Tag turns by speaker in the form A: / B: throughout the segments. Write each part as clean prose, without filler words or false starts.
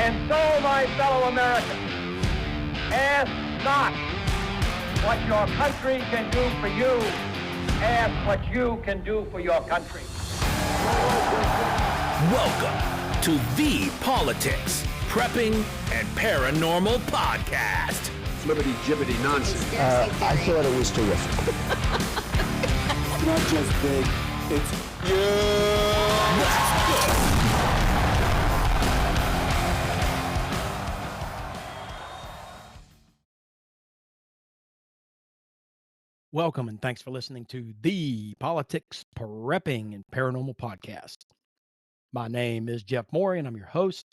A: And so, my fellow Americans, ask not what your country can do for you. Ask what you can do for your country.
B: Welcome to the Politics Prepping and Paranormal Podcast.
C: Flippity jibbity nonsense.
D: I thought it was terrific.
C: Not just big, it's yeah.
B: Let's go.
E: Welcome and thanks for listening to the Politics Prepping and Paranormal Podcast. My name is Jeff Morey and I'm your host.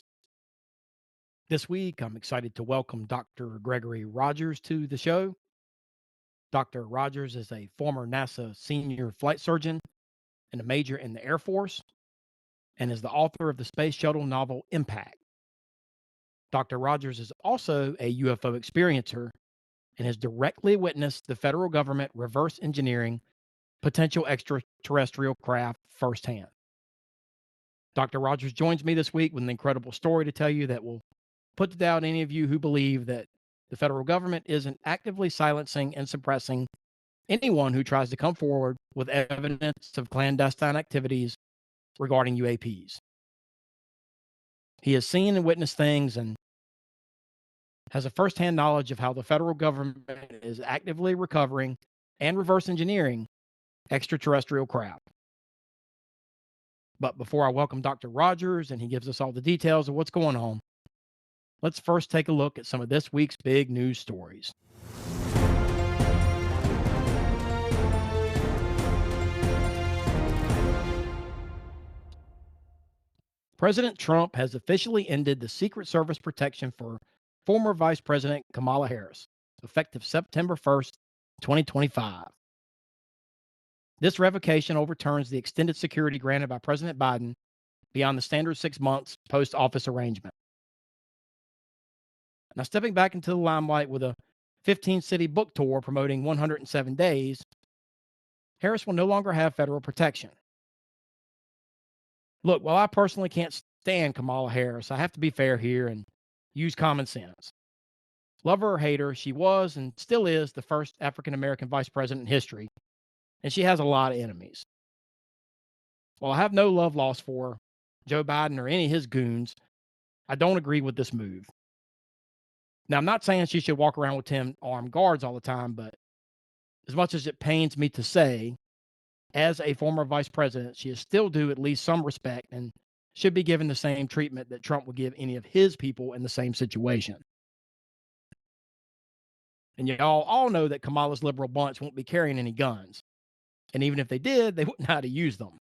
E: This week, I'm excited to welcome Dr. Gregory Rogers to the show. Dr. Rogers is a former NASA senior flight surgeon and a major in the Air Force and is the author of the space shuttle novel Impact. Dr. Rogers is also a UFO experiencer and has directly witnessed the federal government reverse engineering potential extraterrestrial craft firsthand. Dr. Rogers joins me this week with an incredible story to tell you that will put to doubt any of you who believe that the federal government isn't actively silencing and suppressing anyone who tries to come forward with evidence of clandestine activities regarding UAPs. He has seen and witnessed things and has a firsthand knowledge of how the federal government is actively recovering and reverse engineering extraterrestrial craft. But before I welcome Dr. Rogers and he gives us all the details of what's going on, let's first take a look at some of this week's big news stories. President Trump has officially ended the Secret Service protection for former Vice President Kamala Harris, effective September 1st, 2025. This revocation overturns the extended security granted by President Biden beyond the standard 6 months post-office arrangement. Now, stepping back into the limelight with a 15-city book tour promoting 107 days, Harris will no longer have federal protection. Look, while I personally can't stand Kamala Harris, I have to be fair here and use common sense. Love her or hate her, she was and still is the first African-American vice president in history, and she has a lot of enemies. While I have no love lost for Joe Biden or any of his goons, I don't agree with this move. Now, I'm not saying she should walk around with 10 armed guards all the time, but as much as it pains me to say, as a former vice president, she is still due at least some respect and should be given the same treatment that Trump would give any of his people in the same situation. And y'all all know that Kamala's liberal bunch won't be carrying any guns. And even if they did, they wouldn't know how to use them.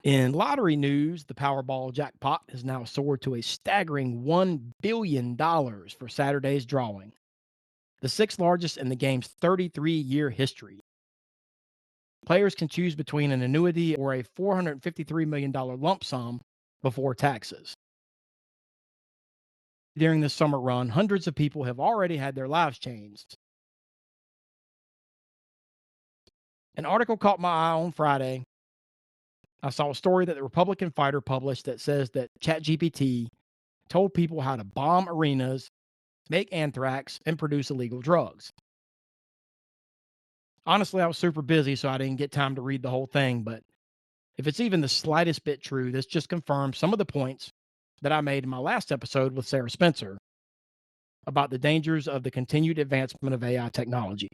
E: In lottery news, the Powerball jackpot has now soared to a staggering $1 billion for Saturday's drawing, the sixth largest in the game's 33-year history. Players can choose between an annuity or a $453 million lump sum before taxes. During this summer run, hundreds of people have already had their lives changed. An article caught my eye on Friday. I saw a story that the Republican fighter published that says that ChatGPT told people how to bomb arenas, make anthrax, and produce illegal drugs. Honestly, I was super busy, so I didn't get time to read the whole thing, but if it's even the slightest bit true, this just confirms some of the points that I made in my last episode with Sarah Spencer about the dangers of the continued advancement of AI technology.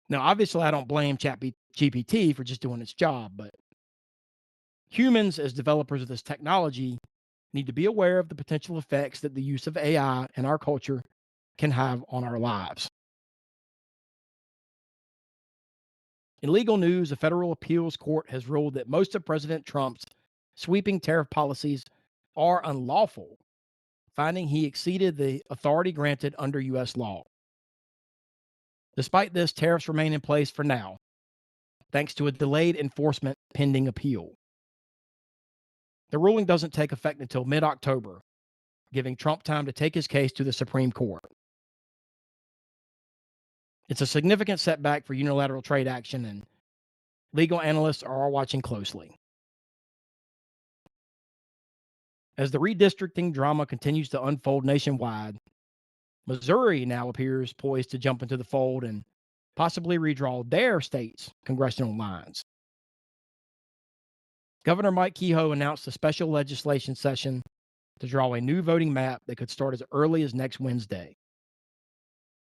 E: Now, obviously, I don't blame ChatGPT for just doing its job, but humans, as developers of this technology, need to be aware of the potential effects that the use of AI in our culture can have on our lives. In legal news, a federal appeals court has ruled that most of President Trump's sweeping tariff policies are unlawful, finding he exceeded the authority granted under U.S. law. Despite this, tariffs remain in place for now, thanks to a delayed enforcement pending appeal. The ruling doesn't take effect until mid-October, giving Trump time to take his case to the Supreme Court. It's a significant setback for unilateral trade action, and legal analysts are all watching closely. As the redistricting drama continues to unfold nationwide, Missouri now appears poised to jump into the fold and possibly redraw their state's congressional lines. Governor Mike Kehoe announced a special legislation session to draw a new voting map that could start as early as next Wednesday.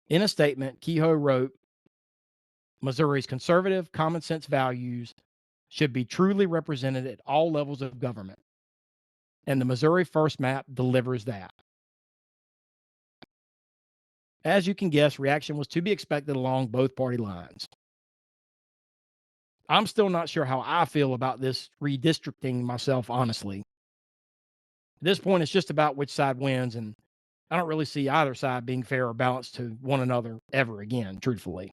E: In a statement, Kehoe wrote, Missouri's conservative, common sense values should be truly represented at all levels of government, and the Missouri First map delivers that. As you can guess, reaction was to be expected along both party lines. I'm still not sure how I feel about this redistricting myself, honestly. At this point, it's just about which side wins, and I don't really see either side being fair or balanced to one another ever again, truthfully.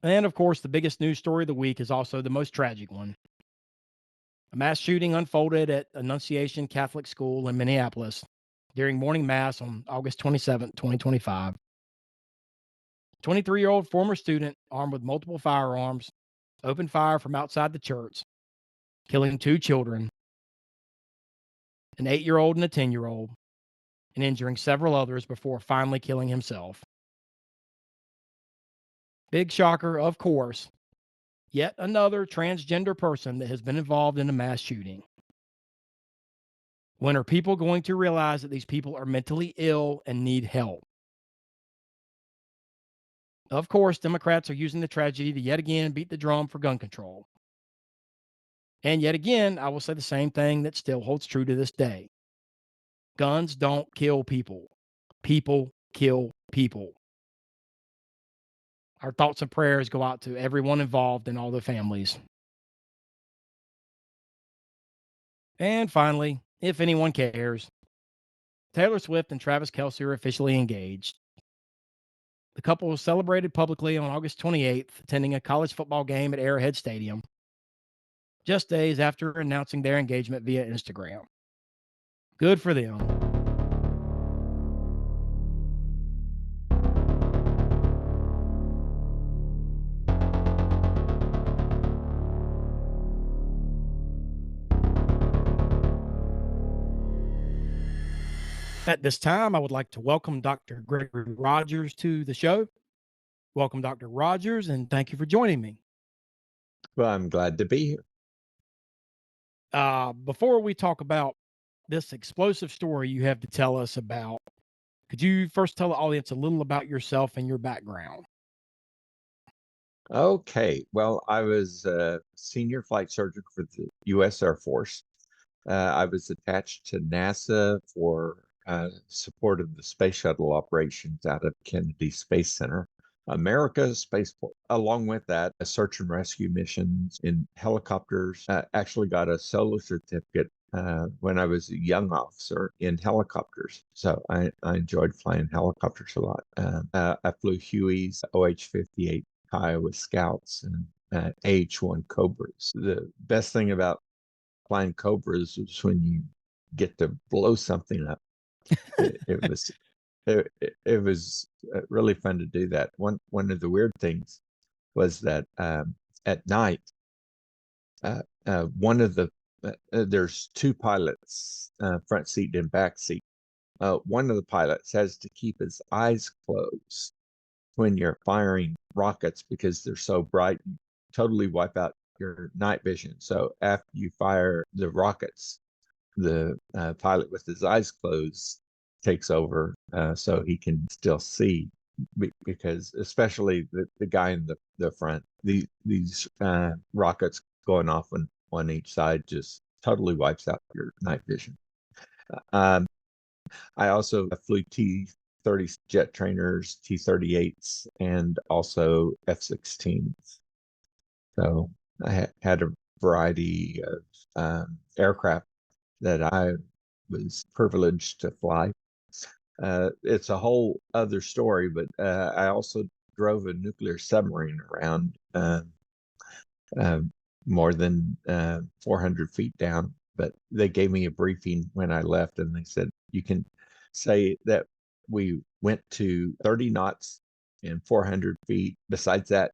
E: And of course, the biggest news story of the week is also the most tragic one. A mass shooting unfolded at Annunciation Catholic School in Minneapolis during morning mass on August 27, 2025. 23-year-old former student armed with multiple firearms opened fire from outside the church, killing 2 children, an 8-year-old and a 10-year-old, and injuring several others before finally killing himself. Big shocker, of course. Yet another transgender person that has been involved in a mass shooting. When are people going to realize that these people are mentally ill and need help? Of course, Democrats are using the tragedy to yet again beat the drum for gun control. And yet again, I will say the same thing that still holds true to this day. Guns don't kill people. People kill people. Our thoughts and prayers go out to everyone involved and all their families. And finally, if anyone cares, Taylor Swift and Travis Kelce are officially engaged. The couple was celebrated publicly on August 28th, attending a college football game at Arrowhead Stadium, just days after announcing their engagement via Instagram. Good for them. At this time, I would like to welcome Dr. Gregory Rogers to the show. Welcome, Dr. Rogers, and thank you for joining me.
F: Well, I'm glad to be here.
E: Before we talk about this explosive story you have to tell us about, could you first tell the audience a little about yourself and your background?
F: Okay. Well, I was a senior flight surgeon for the U.S. Air Force. I was attached to NASA for support of the space shuttle operations out of Kennedy Space Center, America's spaceport. Along with that, a search and rescue missions in helicopters. Actually got a solo certificate when I was a young officer in helicopters. So I enjoyed flying helicopters a lot. I flew Hueys, OH-58 Kiowa Scouts, and AH-1 Cobras. The best thing about flying Cobras was when you get to blow something up. It was really fun to do that. One of the weird things was that at night, one of the there's 2 pilots, front seat and back seat. One of the pilots has to keep his eyes closed when you're firing rockets because they're so bright, you totally wipe out your night vision. So after you fire the rockets, the pilot with his eyes closed takes over so he can still see, because especially the guy in the front, these rockets going off on each side just totally wipes out your night vision. I also flew T-30 jet trainers, T-38s, and also F-16s. So I had a variety of aircraft that I was privileged to fly. It's a whole other story, but I also drove a nuclear submarine around more than 400 feet down. But they gave me a briefing when I left, and they said, you can say that we went to 30 knots and 400 feet. Besides that,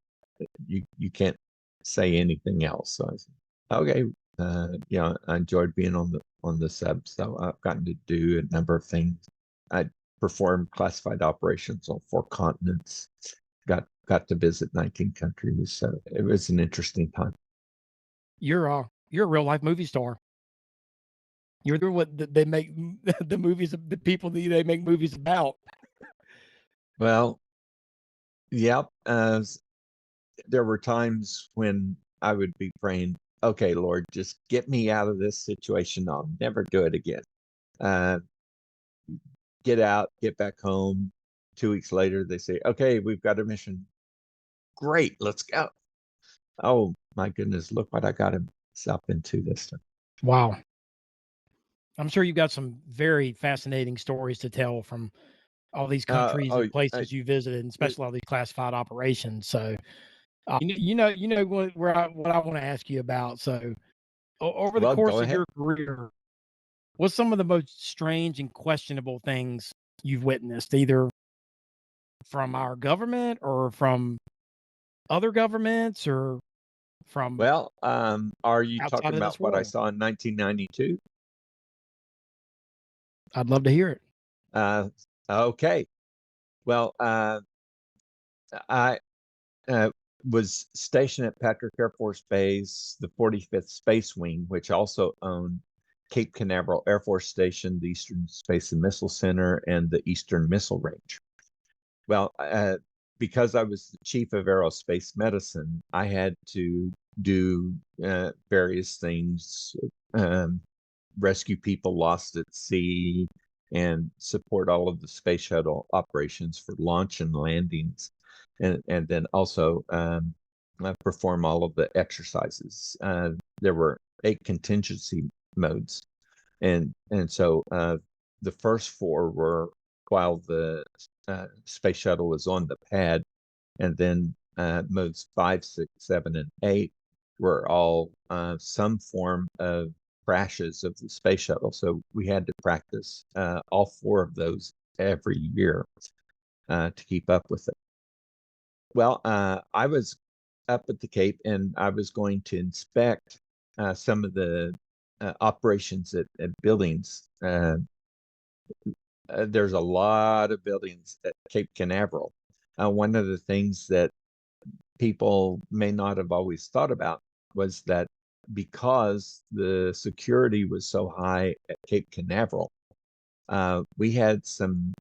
F: you can't say anything else. So I said, Okay. I enjoyed being on the sub, so I've gotten to do a number of things. I performed classified operations on 4 continents. Got to visit 19 countries, so it was an interesting time.
E: You're a real life movie star. You're the what they make the movies, the people that they make movies about.
F: Well, yep. There were times when I would be praying, okay, Lord, just get me out of this situation. I'll never do it again. Uh, get out, get back home. 2 weeks later, they say, okay, we've got a mission. Great, let's go. Oh, my goodness, look what I got himself into this time.
E: Wow. I'm sure you've got some very fascinating stories to tell from all these countries and places you visited, and especially all these classified operations. So, what I want to ask you about. So, over the
F: Well,
E: course
F: go
E: of
F: ahead.
E: your career, what's some of the most strange and questionable things you've witnessed, either from our government or from other governments or from
F: Well, are you
E: outside
F: talking
E: of
F: about
E: this
F: what I
E: world?
F: saw in 1992?
E: I'd love to hear it.
F: Okay. Well, I was stationed at Patrick Air Force Base, the 45th Space Wing, which also owned Cape Canaveral Air Force Station, the Eastern Space and Missile Center, and the Eastern Missile Range. Well, because I was the chief of aerospace medicine, I had to do various things, rescue people lost at sea, and support all of the space shuttle operations for launch and landings, and then also perform all of the exercises. There were 8 contingency modes, and so the first 4 were while the space shuttle was on the pad, and then modes 5, 6, 7, and 8 were all some form of crashes of the space shuttle. So we had to practice all 4 of those every year to keep up with it. Well, I was up at the Cape, and I was going to inspect some of the operations at buildings. There's a lot of buildings at Cape Canaveral. One of the things that people may not have always thought about was that because the security was so high at Cape Canaveral, we had some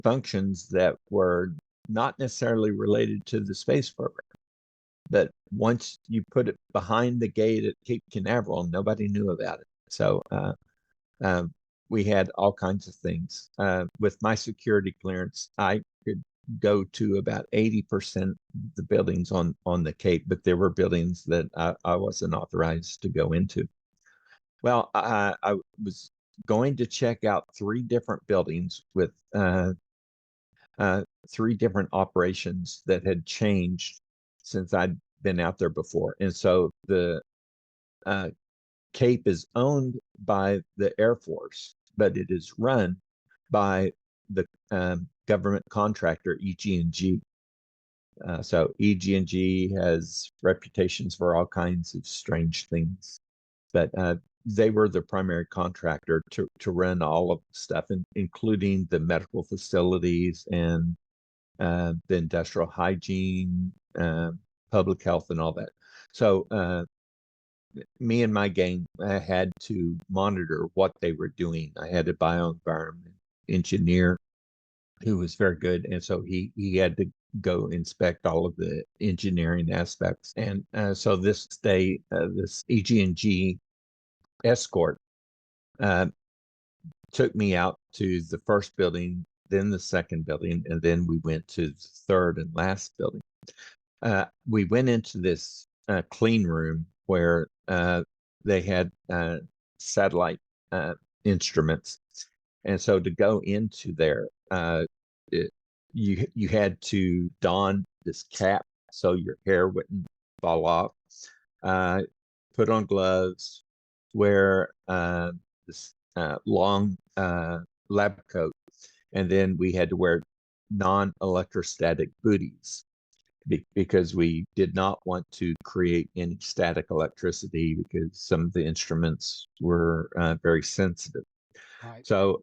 F: functions that were not necessarily related to the space program. But once you put it behind the gate at Cape Canaveral, nobody knew about it. So we had all kinds of things. With my security clearance, I could go to about 80% of the buildings on the Cape, but there were buildings that I wasn't authorized to go into. Well, I was going to check out 3 different buildings with 3 different operations that had changed since I'd been out there before. And so the Cape is owned by the Air Force, but it is run by the government contractor EG&G. So EG&G has reputations for all kinds of strange things, but they were the primary contractor to run all of the stuff, including the medical facilities and the industrial hygiene, public health, and all that. So me and my gang had to monitor what they were doing. I had a bioenvironment engineer who was very good, and so he had to go inspect all of the engineering aspects. And so this EG&G escort took me out to the first building, then the second building, and then we went to the third and last building. We went into this clean room where they had satellite instruments, and so to go into there, you had to don this cap so your hair wouldn't fall off, put on gloves, wear this long lab coat, and then we had to wear non-electrostatic booties. because we did not want to create any static electricity because some of the instruments were very sensitive.
E: Right.
F: So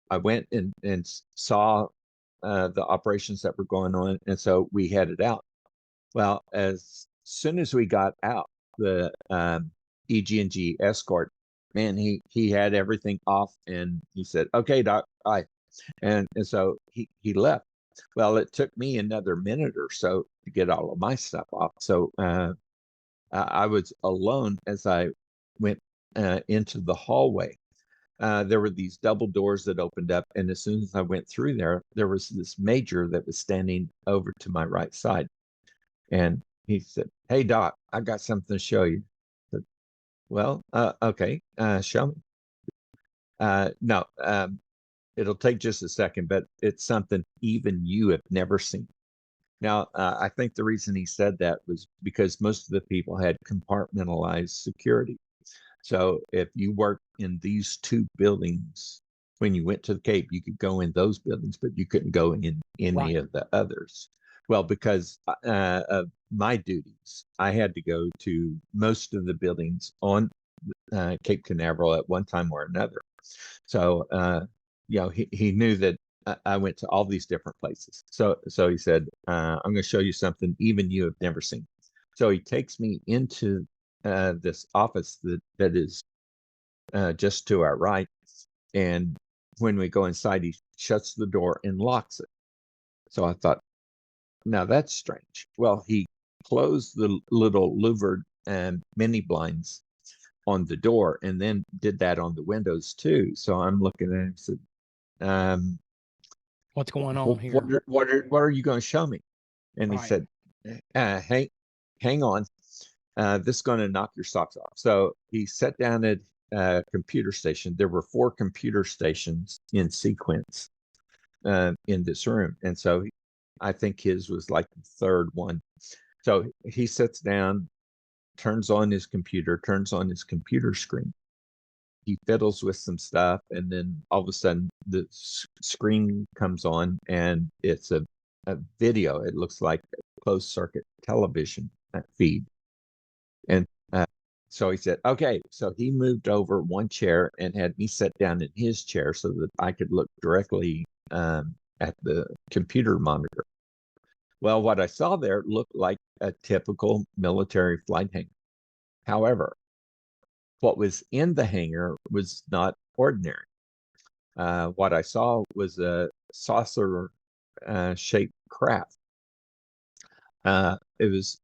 F: I went and saw the operations that were going on, and so we headed out. Well, as soon as we got out, the EG&G escort, man, he had everything off, and he said, "Okay, Doc, bye," and so he left. Well, it took me another minute or so to get all of my stuff off. So I was alone as I went into the hallway. There were these double doors that opened up, and as soon as I went through there was this major that was standing over to my right side. And he said, "Hey, Doc, I got something to show you." I said, "Well, okay, show me." No, it'll take just a second, but it's something even you have never seen. Now, I think the reason he said that was because most of the people had compartmentalized security. So if you worked in these two buildings, when you went to the Cape, you could go in those buildings, but you couldn't go in any of the others. Well, because of my duties, I had to go to most of the buildings on Cape Canaveral at one time or another. So, he knew that I went to all these different places. So he said, "I'm going to show you something even you have never seen." So he takes me into this office that is just to our right. And when we go inside, he shuts the door and locks it. So I thought, now that's strange. Well, he closed the little louvered mini blinds on the door and then did that on the windows too. So I'm looking at him and said,
E: What's going on here?
F: What are you going to show me? And he said, hang on. This is going to knock your socks off. So he sat down at a computer station. There were 4 computer stations in sequence in this room. And so I think his was like the third one. So he sits down, turns on his computer screen. He fiddles with some stuff, and then all of a sudden the screen comes on, and it's a video. It looks like a closed circuit television feed. And so he said, "Okay." So he moved over one chair and had me sit down in his chair so that I could look directly at the computer monitor. Well, what I saw there looked like a typical military flight hangar. However, what was in the hangar was not ordinary. What I saw was a saucer shaped craft. It was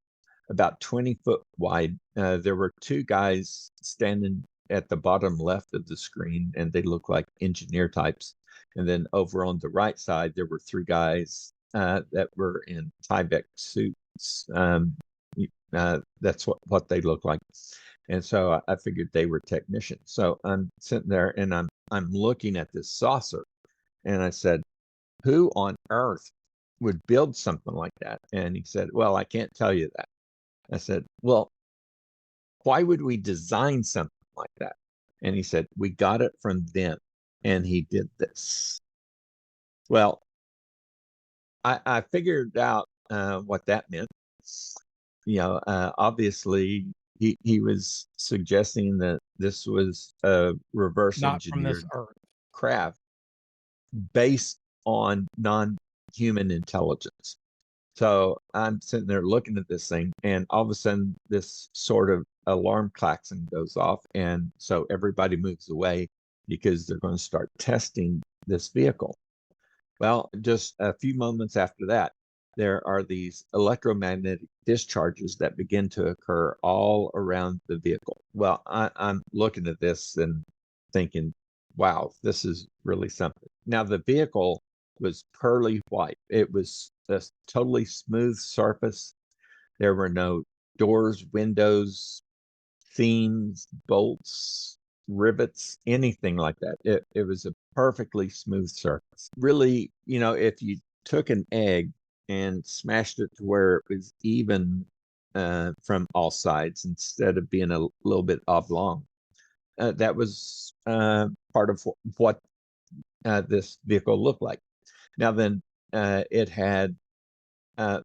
F: about 20 foot wide. There were 2 guys standing at the bottom left of the screen, and they looked like engineer types. And then over on the right side, there were 3 guys that were in Tyvek suits. That's what they looked like. And so I figured they were technicians. So I'm sitting there and I'm looking at this saucer, and I said, "Who on earth would build something like that?" And he said, "Well, I can't tell you that." I said, "Well, why would we design something like that?" And he said, "We got it from them, and he did this." Well, I figured out what that meant. Obviously he was suggesting that this was a reverse
E: Not from this
F: engineered
E: earth.
F: craft based on non-human intelligence. So I'm sitting there looking at this thing, and all of a sudden this sort of alarm klaxon goes off, and so everybody moves away because they're going to start testing this vehicle. Well, just a few moments after that, there are these electromagnetic discharges that begin to occur all around the vehicle. Well, I'm looking at this and thinking, wow, this is really something. Now, the vehicle was pearly white. It was a totally smooth surface. There were no doors, windows, seams, bolts, rivets, anything like that. It was a perfectly smooth surface. Really, if you took an egg and smashed it to where it was even from all sides instead of being a little bit oblong, that was part of what this vehicle looked like. Now then, it had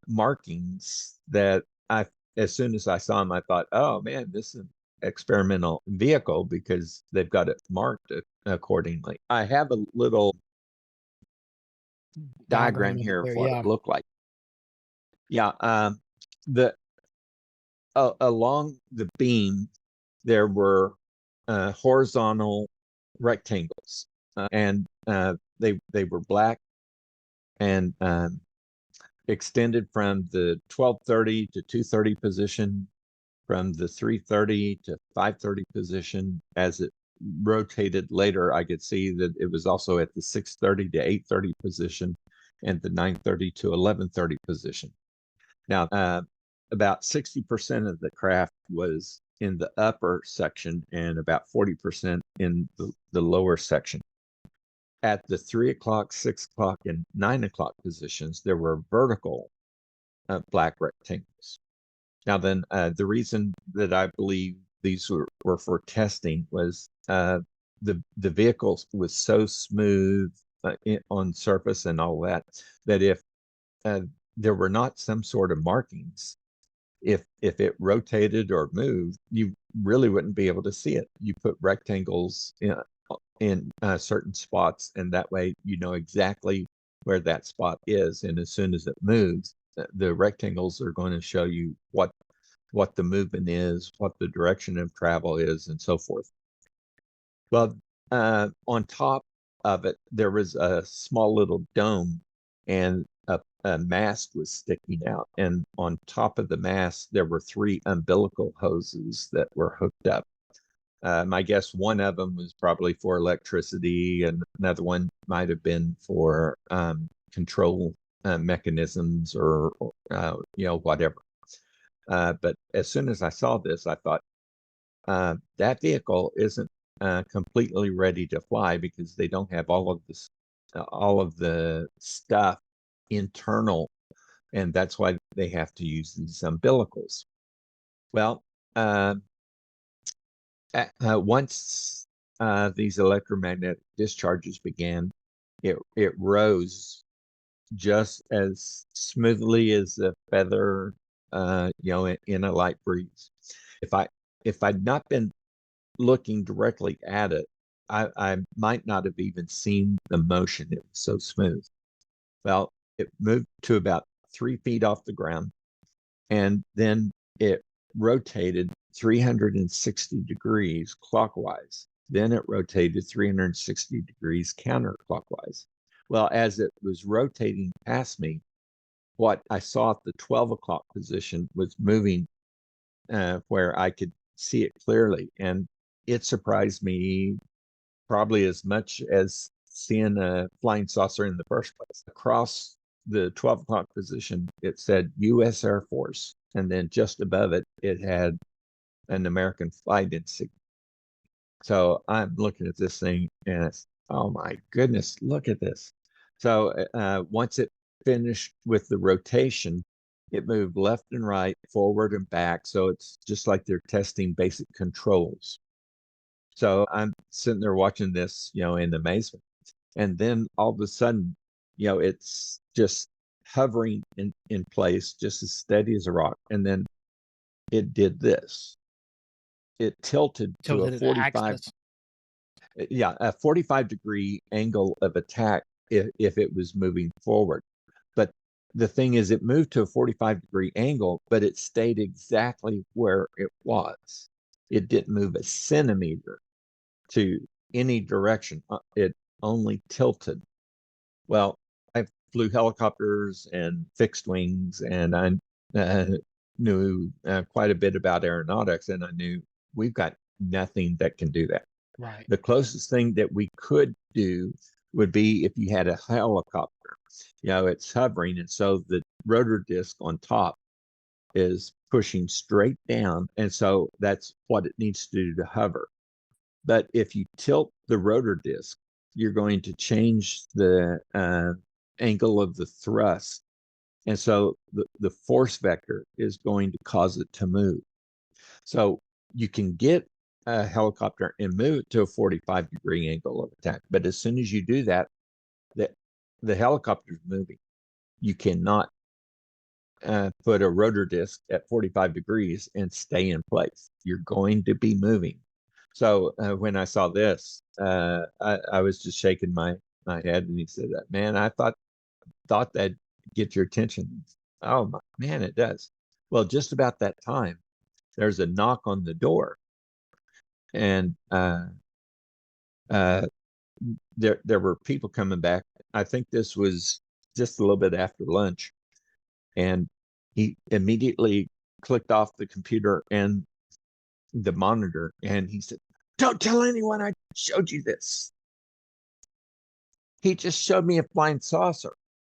F: markings that as soon as I saw them, I thought, oh man, this is an experimental vehicle because they've got it marked accordingly. I have a little diagram here of what it looked like. Yeah. The along the beam, there were horizontal rectangles, and they were black and extended from the 1230 to 230 position, from the 330 to 530 position. As it rotated later, I could see that it was also at the 630 to 830 position and the 930 to 1130 position. Now, about 60% of the craft was in the upper section and about 40% in the lower section. At the 3 o'clock, 6 o'clock, and 9 o'clock positions, there were vertical black rectangles. Now then, the reason that I believe these were for testing was the vehicle was so smooth on surface and all that, that if there were not some sort of markings, if it rotated or moved, you really wouldn't be able to see it. You put rectangles in certain spots, and that way you know exactly where that spot is. And as soon as it moves, the rectangles are going to show you what the movement is, what the direction of travel is, and so forth. Well, on top of it, there was a small little dome, and a mast was sticking out. And on top of the mast, there were 3 umbilical hoses that were hooked up. My guess, one of them was probably for electricity, and another one might have been for control mechanisms or whatever. But as soon as I saw this, I thought that vehicle isn't completely ready to fly because they don't have all of the stuff internal, and that's why they have to use these umbilicals. Well, once these electromagnetic discharges began, it rose just as smoothly as a feather, in a light breeze. If I'd not been looking directly at it, I might not have even seen the motion. It was so smooth. Well, it moved to about 3 feet off the ground, and then it rotated 360 degrees clockwise. Then it rotated 360 degrees counterclockwise. Well, as it was rotating past me, what I saw at the 12 o'clock position was moving where I could see it clearly. And it surprised me probably as much as seeing a flying saucer in the first place. Across the 12 o'clock position, it said U.S. Air Force. And then just above it, it had an American flight insignia. So I'm looking at this thing and it's, oh my goodness, look at this. So once it finished with the rotation, it moved left and right, forward and back. So it's just like they're testing basic controls. So I'm sitting there watching this, in amazement. And then all of a sudden, it's just hovering in place, just as steady as a rock. And then it did this. It tilted to a 45, a 45-degree angle of attack if it was moving forward. But the thing is, it moved to a 45-degree angle, but it stayed exactly where it was. It didn't move a centimeter to any direction. It only tilted. Well, I flew helicopters and fixed wings, and I knew quite a bit about aeronautics, and I knew we've got nothing that can do that.
E: Right.
F: The closest thing that we could do would be if you had a helicopter. It's hovering, and so the rotor disc on top is pushing straight down, and so that's what it needs to do to hover. But if you tilt the rotor disc, you're going to change the angle of the thrust, and so the force vector is going to cause it to move. So you can get a helicopter and move it to a 45-degree angle of attack, but as soon as you do that, the helicopter's moving. You cannot put a rotor disc at 45 degrees and stay in place. You're going to be moving. So when I saw this, I was just shaking my head, and he said, "Man, I thought that'd get your attention." Oh man, it does. Well, just about that time, there's a knock on the door, and there were people coming back. I think this was just a little bit after lunch, and he immediately clicked off the computer and the monitor, and he said, "Don't tell anyone I showed you this. He just showed me a flying saucer.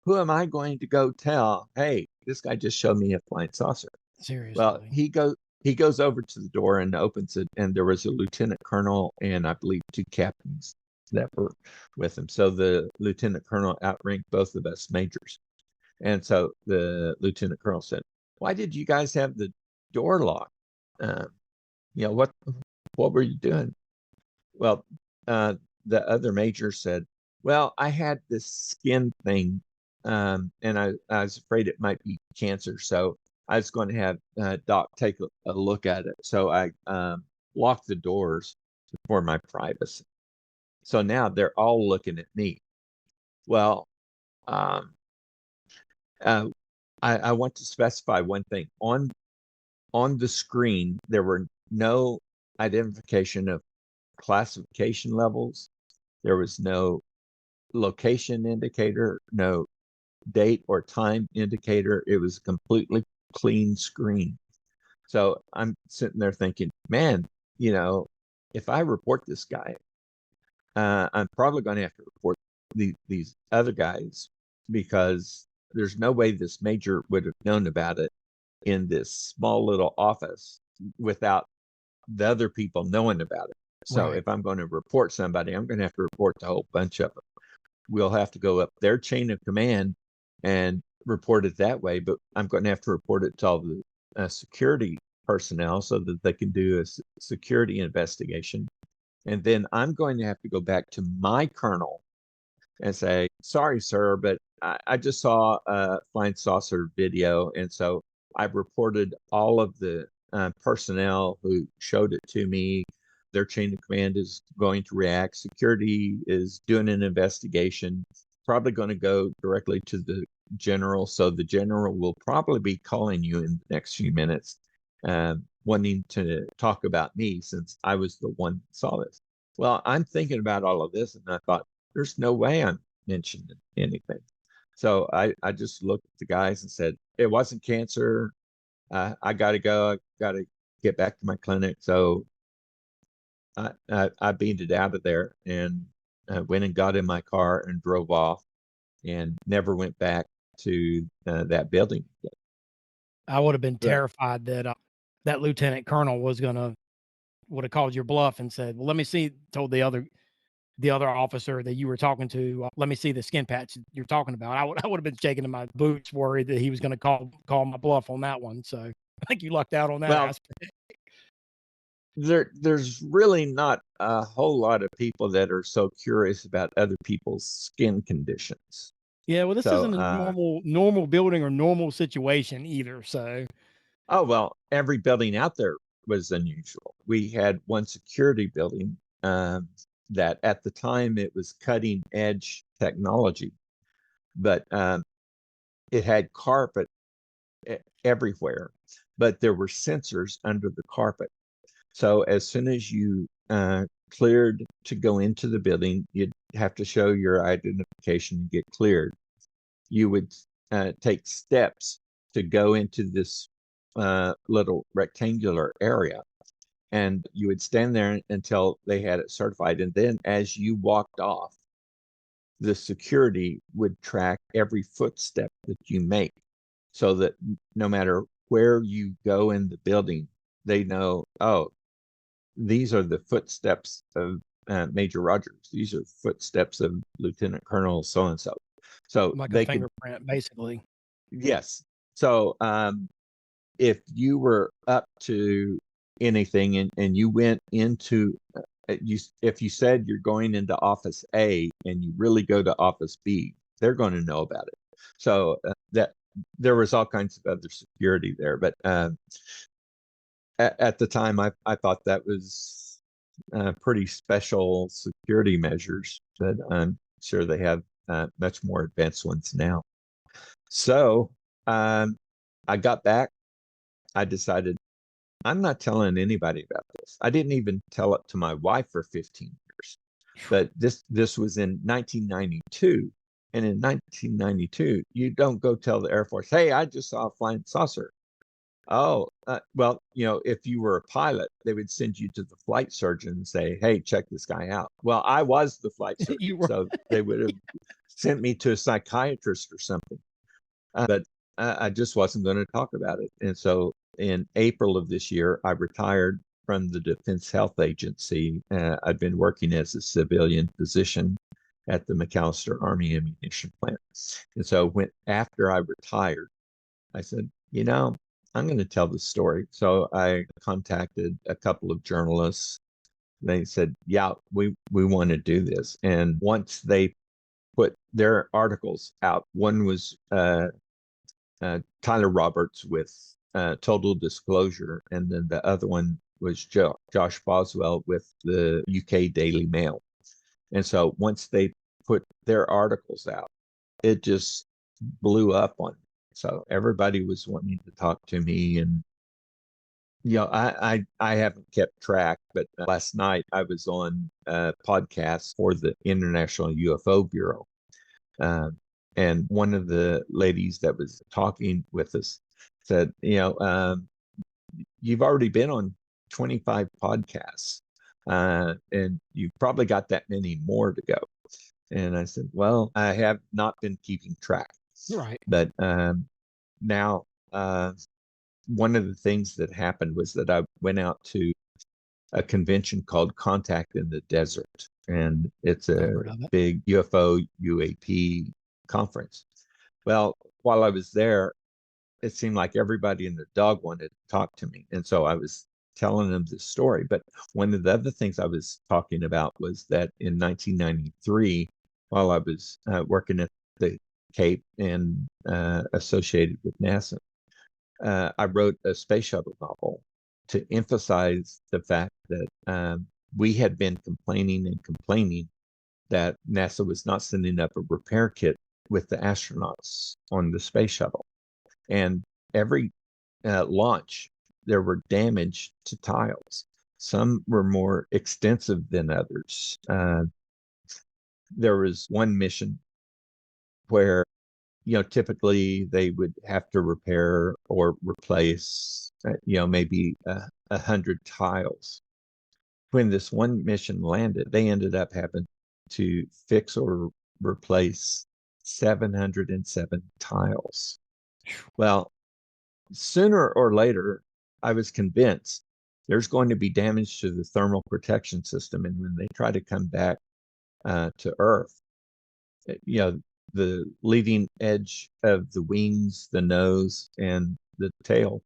F: Who am I going to go tell? Hey, this guy just showed me a flying saucer." Well,
E: Seriously.
F: he goes over to the door and opens it, and there was a lieutenant colonel and I believe 2 captains that were with him. So the lieutenant colonel outranked both of us majors. And so the lieutenant colonel said, "Why did you guys have the door locked? What were you doing?" Well, the other major said, "Well, I had this skin thing, and I was afraid it might be cancer, so I was going to have Doc take a look at it. So I locked the doors for my privacy." So now they're all looking at me. Well, um, I want to specify one thing. On the screen, there were no identification of classification levels. There was no location indicator, no date or time indicator. It was a completely clean screen. So I'm sitting there thinking, man, if I report this guy, I'm probably going to have to report these other guys, because there's no way this major would have known about it in this small little office without the other people knowing about it. So
E: Right.
F: if I'm going to report somebody, I'm going to have to report the whole bunch of them. We'll have to go up their chain of command and report it that way, but I'm going to have to report it to all the security personnel so that they can do a security investigation. And then I'm going to have to go back to my colonel and say, "Sorry, sir, but I just saw a flying saucer video, and so I've reported all of the personnel who showed it to me. Their chain of command is going to react. Security is doing an investigation, probably going to go directly to the general. So the general will probably be calling you in the next few minutes, wanting to talk about me since I was the one that saw this." Well, I'm thinking about all of this, and I thought, there's no way I'm mentioning anything. So I just looked at the guys and said, "It wasn't cancer. I got to go. I got to get back to my clinic." So I beamed it out of there and went and got in my car and drove off, and never went back to that building again.
E: I would have been
F: But
E: terrified that that lieutenant colonel would have called your bluff and said, "Well, let me see," told the other officer that you were talking to, "Let me see the skin patch you're talking about." I would have been shaking in my boots, worried that he was going to call my bluff on that one. So I think you lucked out on that
F: well,
E: aspect.
F: there's really not a whole lot of people that are so curious about other people's skin conditions.
E: Yeah, well, this
F: So
E: isn't a normal building or normal situation either. So
F: oh, well, every building out there was unusual. We had one security building that at the time it was cutting edge technology, but it had carpet everywhere, but there were sensors under the carpet. So as soon as you cleared to go into the building, you'd have to show your identification and get cleared. You would take steps to go into this little rectangular area, and you would stand there until they had it certified. And then as you walked off, the security would track every footstep that you make, so that no matter where you go in the building, they know, oh, these are the footsteps of Major Rogers. These are footsteps of Lieutenant Colonel so-and-so. So
E: like a
F: they could,
E: fingerprint, basically.
F: yes. So if you were up to anything and you went into if you said you're going into office A and you really go to office B, they're going to know about it. So there was all kinds of other security there, but at the time, I thought that was pretty special security measures, but I'm sure they have much more advanced ones now. So I got back. I decided I'm not telling anybody about this. I didn't even tell it to my wife for 15 years. But this was in 1992. And in 1992, you don't go tell the Air Force, hey, I just saw a flying saucer. Oh, well, if you were a pilot, they would send you to the flight surgeon and say, hey, check this guy out. Well, I was the flight surgeon, so they would have sent me to a psychiatrist or something. But I just wasn't going to talk about it. And so in April of this year, I retired from the Defense Health Agency. I'd been working as a civilian physician at the McAllister Army Ammunition Plant. And so after I retired, I said, I'm going to tell the story. So I contacted a couple of journalists. They said, yeah, we want to do this. And once they put their articles out, one was Tyler Roberts with Total Disclosure, and then the other one was Josh Boswell with the UK Daily Mail. And so once they put their articles out, it just blew up on me. So everybody was wanting to talk to me, and I haven't kept track, but last night I was on a podcast for the International UFO Bureau, and one of the ladies that was talking with us said, you've already been on 25 podcasts, and you've probably got that many more to go. And I said, well, I have not been keeping track.
E: Right.
F: But now, one of the things that happened was that I went out to a convention called Contact in the Desert, and it's a big UFO UAP conference. Well, while I was there, it seemed like everybody and their dog wanted to talk to me. And so I was telling them this story. But one of the other things I was talking about was that in 1993, while I was working at the Cape and associated with NASA, I wrote a space shuttle novel to emphasize the fact that we had been complaining that NASA was not sending up a repair kit with the astronauts on the space shuttle. And every launch, there were damage to tiles. Some were more extensive than others. There was one mission where, typically they would have to repair or replace, maybe 100 tiles. When this one mission landed, they ended up having to fix or replace 707 tiles. Well, sooner or later, I was convinced there's going to be damage to the thermal protection system. And when they try to come back to Earth, the leading edge of the wings, the nose, and the tail,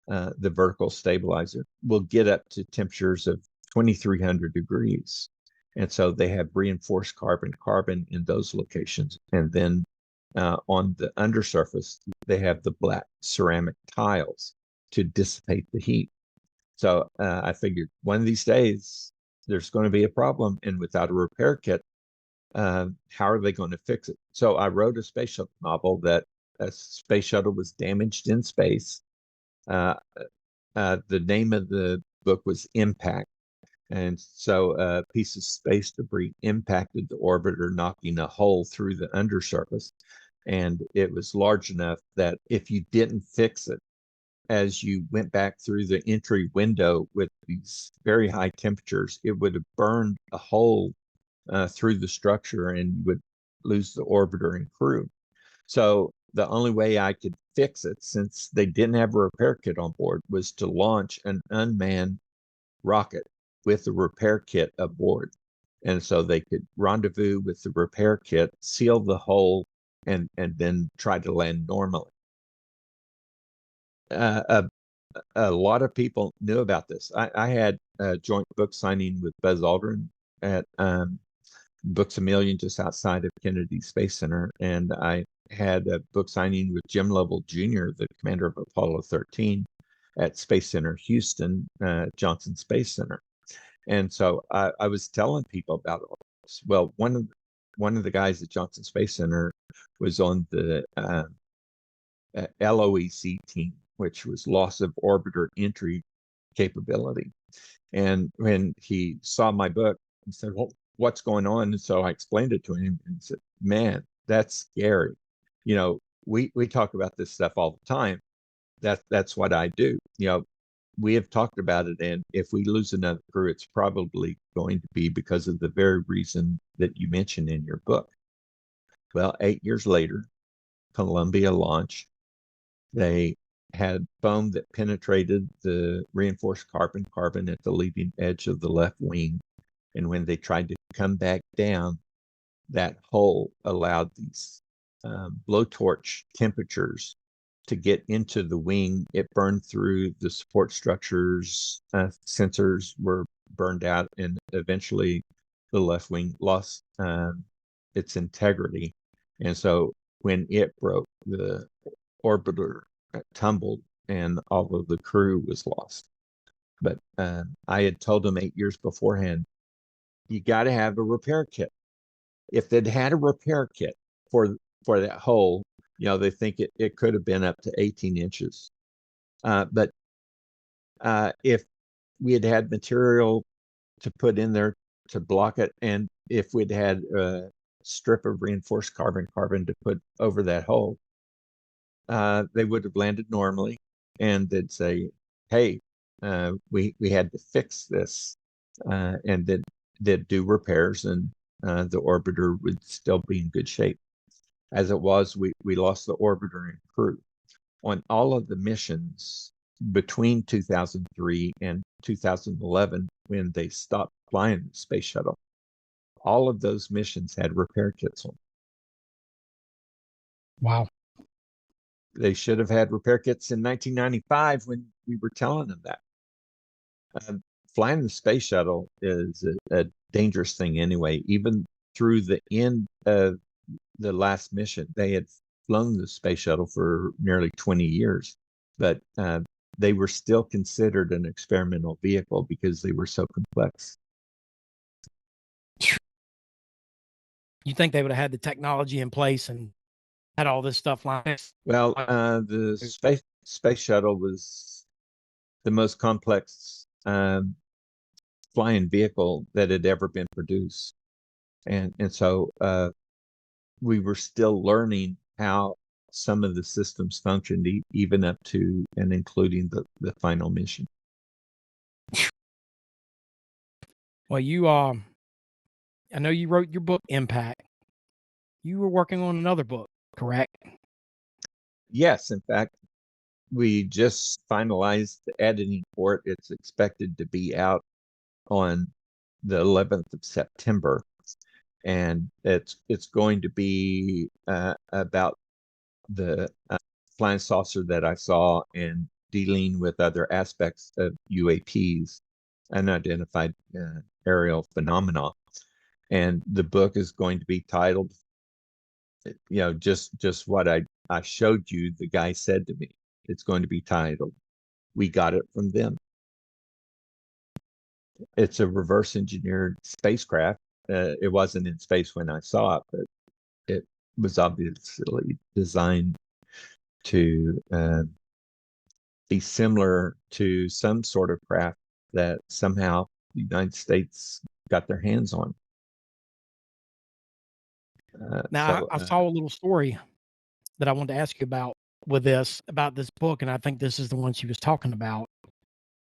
F: the vertical stabilizer, will get up to temperatures of 2,300 degrees. And so they have reinforced carbon in those locations. And then on the undersurface, they have the black ceramic tiles to dissipate the heat. So I figured one of these days, there's going to be a problem. And without a repair kit, how are they going to fix it? So I wrote a space shuttle novel that a space shuttle was damaged in space. The name of the book was Impact. And so a piece of space debris impacted the orbiter, knocking a hole through the undersurface. And it was large enough that if you didn't fix it, as you went back through the entry window with these very high temperatures, it would have burned a hole through the structure, and you would lose the orbiter and crew. So the only way I could fix it, since they didn't have a repair kit on board, was to launch an unmanned rocket with the repair kit aboard. And so they could rendezvous with the repair kit, seal the hole, and then try to land normally. A lot of people knew about this. I had a joint book signing with Buzz Aldrin at Books A Million, just outside of Kennedy Space Center. And I had a book signing with Jim Lovell Jr., the commander of Apollo 13 at Space Center Houston, Johnson Space Center. And so I was telling people about all this. Well, one of the guys at Johnson Space Center was on the LOEC team, which was loss of orbiter entry capability. And when he saw my book, he said, "Well, what's going on?" And so I explained it to him and said, "Man, that's scary. You know, we talk about this stuff all the time. That's what I do. You know, we have talked about it, and if we lose another crew, it's probably going to be because of the very reason that you mentioned in your book." Well, 8 years later, Columbia launched. They had foam that penetrated the reinforced carbon at the leading edge of the left wing. And when they tried to come back down, that hole allowed these blowtorch temperatures to get into the wing. It burned through the support structures. Sensors were burned out, and eventually the left wing lost its integrity. And so when it broke, the orbiter tumbled and all of the crew was lost. But I had told them 8 years beforehand, you got to have a repair kit. If they'd had a repair kit for that hole, you know, they think it could have been up to 18 inches. But if we had had material to put in there to block it, and if we'd had a strip of reinforced carbon to put over that hole, they would have landed normally, and they'd say, "Hey, we had to fix this," and they'd do repairs, and the orbiter would still be in good shape. As it was, we lost the orbiter and crew. On all of the missions between 2003 and 2011, when they stopped flying the space shuttle, all of those missions had repair kits on.
E: Wow.
F: They should have had repair kits in 1995 when we were telling them that. Flying the space shuttle is a dangerous thing anyway. Even through the end of the last mission, they had flown the space shuttle for nearly 20 years, but they were still considered an experimental vehicle because they were so complex.
E: You think they would have had the technology in place and had all this stuff lined?
F: Well, the space shuttle was the most complex flying vehicle that had ever been produced, and so we were still learning how some of the systems functioned, even up to and including the final mission.
E: Well, I know you wrote your book, Impact. You were working on another book, correct?
F: Yes, in fact, we just finalized the editing for it. It's expected to be out on the 11th of September, and it's going to be about the flying saucer that I saw and dealing with other aspects of UAPs, unidentified aerial phenomena. And the book is going to be titled, you know, just what I showed you. The guy said to me, it's going to be titled, "We Got It From Them." It's a reverse engineered spacecraft. It wasn't in space when I saw it, but it was obviously designed to be similar to some sort of craft that somehow the United States got their hands on.
E: Now, I saw a little story that I wanted to ask you about this book, and I think this is the one she was talking about.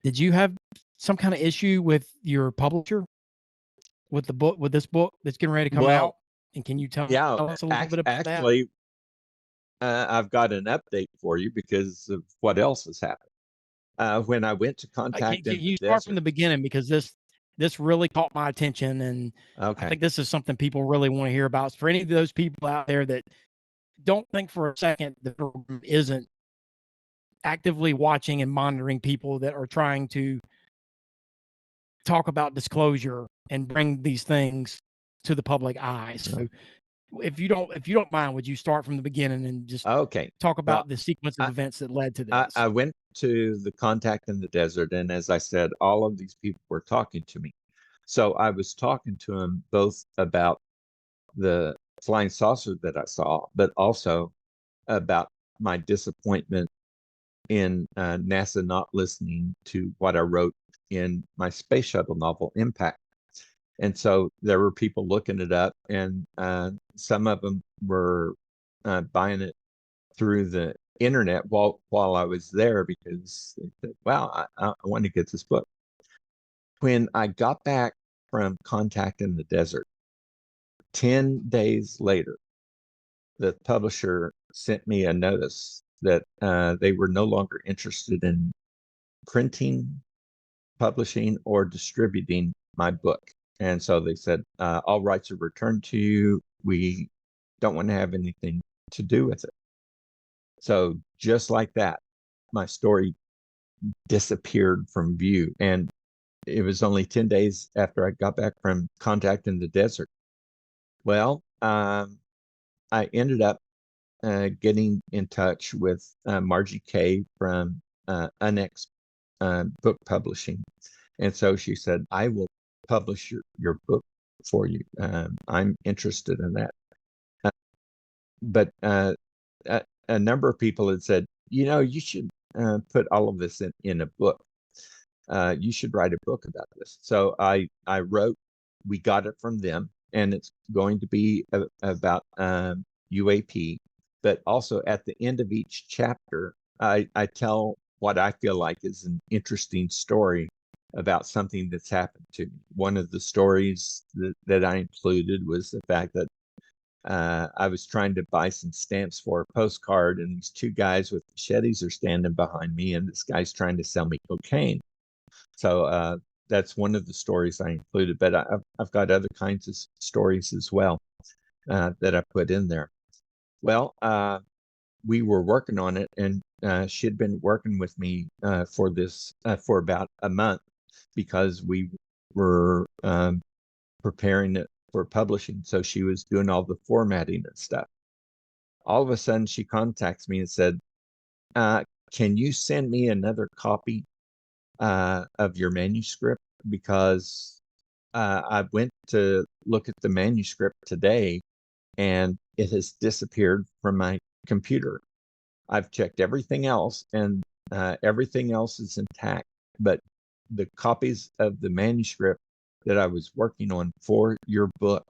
E: Did you have some kind of issue with your publisher with this book that's getting ready to come out? And can you tell us a little bit about that?
F: Actually, I've got an update for you because of what else has happened. When I went to contact them,
E: can you start from the beginning, because this really caught my attention, and I think this is something people really want to hear about. For any of those people out there that don't think for a second the program isn't actively watching and monitoring people that are trying to talk about disclosure and bring these things to the public eye. So if you don't mind, would you start from the beginning and just
F: Okay.
E: talk
F: Well,
E: about the sequence of events that led to this?
F: I went to the contact in the desert, and as I said, all of these people were talking to me. So I was talking to them both about the flying saucer that I saw, but also about my disappointment in NASA not listening to what I wrote in my space shuttle novel, Impact. And so there were people looking it up, and some of them were buying it through the internet while I was there, because they said, wow, I want to get this book. When I got back from Contact in the Desert, 10 days later, the publisher sent me a notice that they were no longer interested in printing, publishing, or distributing my book. And so they said, all rights are returned to you. We don't want to have anything to do with it. So just like that, my story disappeared from view. And it was only 10 days after I got back from Contact in the Desert. Well, I ended up getting in touch with Margie Kay from Annex Book Publishing. And so she said, I will publish your book for you. I'm interested in that. But a number of people had said, you should put all of this in a book. You should write a book about this. So I wrote, we got it from them, and it's going to be about UAP. But also at the end of each chapter, I tell what I feel like is an interesting story about something that's happened to me. One of the stories that I included was the fact that I was trying to buy some stamps for a postcard, and these two guys with machetes are standing behind me, and this guy's trying to sell me cocaine. So that's one of the stories I included, but I've got other kinds of stories as well that I put in there. Well, we were working on it, and she'd been working with me for this for about a month, because we were preparing it for publishing. So she was doing all the formatting and stuff. All of a sudden, she contacts me and said, can you send me another copy of your manuscript? Because I went to look at the manuscript today, and it has disappeared from my computer. I've checked everything else, and everything else is intact, but the copies of the manuscript that I was working on for your book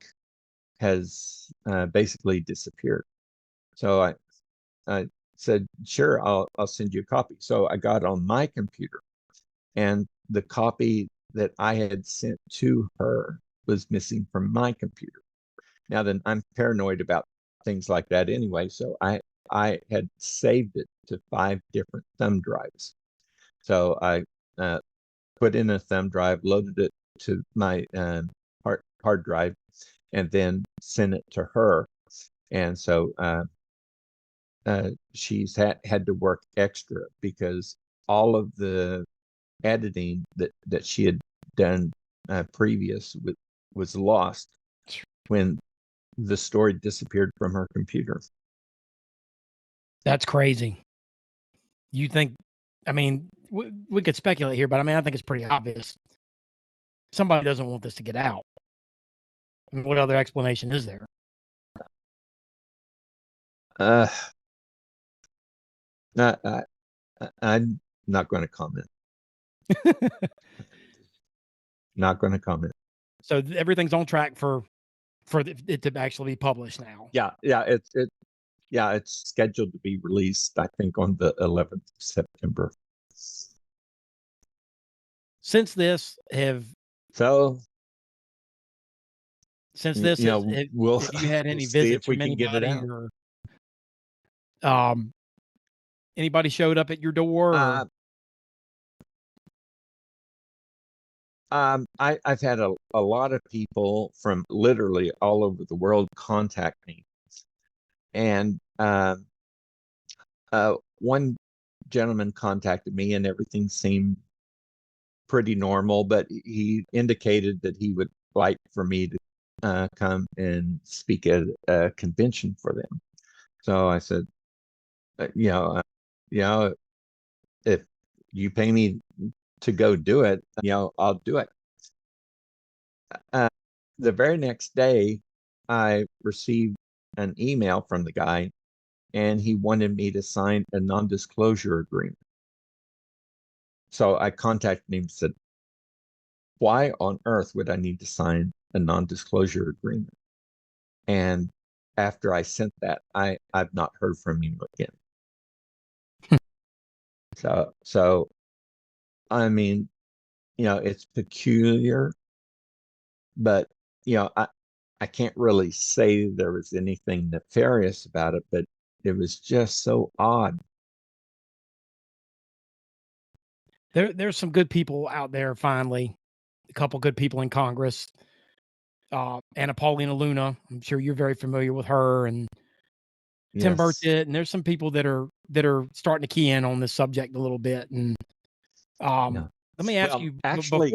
F: has basically disappeared. So I said, sure, I'll send you a copy. So I got on my computer, and the copy that I had sent to her was missing from my computer. Now then, I'm paranoid about things like that anyway, so I had saved it to 5 different thumb drives. So I put in a thumb drive, loaded it to my hard drive, and then sent it to her. And so she's had to work extra, because all of the editing that she had done previous was lost when the story disappeared from her computer.
E: That's crazy. You think, I mean, we could speculate here, but I mean, I think it's pretty obvious. Somebody doesn't want this to get out. I mean, what other explanation is there?
F: I'm not going to comment. Not going to comment.
E: So everything's on track for it to actually be published now.
F: Yeah, it's scheduled to be released, I think, on the 11th of September.
E: Since this, have
F: we'll
E: you had any
F: see
E: visits
F: if we
E: from
F: can get it
E: anybody,
F: out.
E: or anybody showed up at your door?
F: I've had a lot of people from literally all over the world contact me, and one gentleman contacted me, and everything seemed pretty normal, but he indicated that he would like for me to come and speak at a convention for them. So I said, you know, if you pay me to go do it, I'll do it. The very next day, I received an email from the guy, and he wanted me to sign a non-disclosure agreement. So I contacted him and said, why on earth would I need to sign a non-disclosure agreement? And after I sent that, I've not heard from him again. So I mean, it's peculiar, but I can't really say there was anything nefarious about it, but it was just so odd.
E: There's some good people out there. Finally, a couple good people in Congress. Anna Paulina Luna. I'm sure you're very familiar with her, and Tim
F: Yes.
E: Burchett. And there's some people that are starting to key in on this subject a little bit. And
F: Yeah.
E: let me ask
F: Well,
E: you,
F: actually,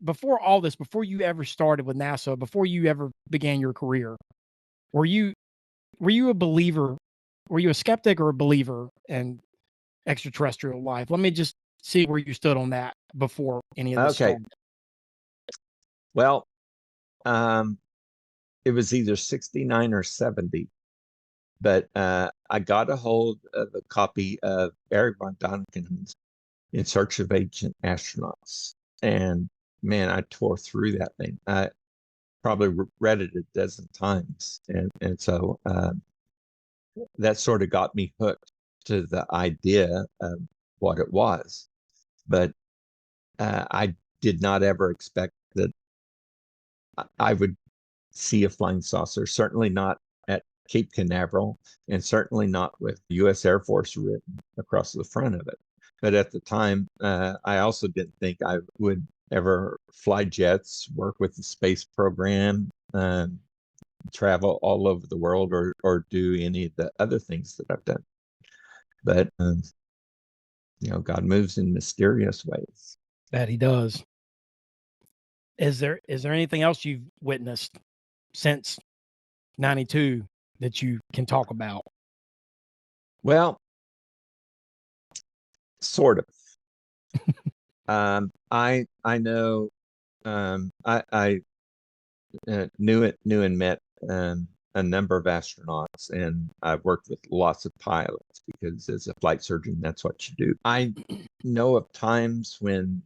E: before all this, before you ever started with NASA, before you ever began your career, were you a believer? Were you a skeptic or a believer in extraterrestrial life? Let me just see where you stood on that before any of this
F: okay.
E: started.
F: Well, it was either 69 or 70, but I got a hold of a copy of Eric von Daniken's In Search of Ancient Astronauts. And man, I tore through that thing. I probably read it a dozen times. And so that sort of got me hooked to the idea of what it was. But I did not ever expect that I would see a flying saucer, certainly not at Cape Canaveral, and certainly not with U.S. Air Force written across the front of it. But at the time, I also didn't think I would ever fly jets, work with the space program, travel all over the world, or do any of the other things that I've done. But God moves in mysterious ways.
E: That he does. Is there anything else you've witnessed since 92 that you can talk about?
F: Well, sort of. I know. I knew and met a number of astronauts, and I've worked with lots of pilots because as a flight surgeon, that's what you do. I know of times when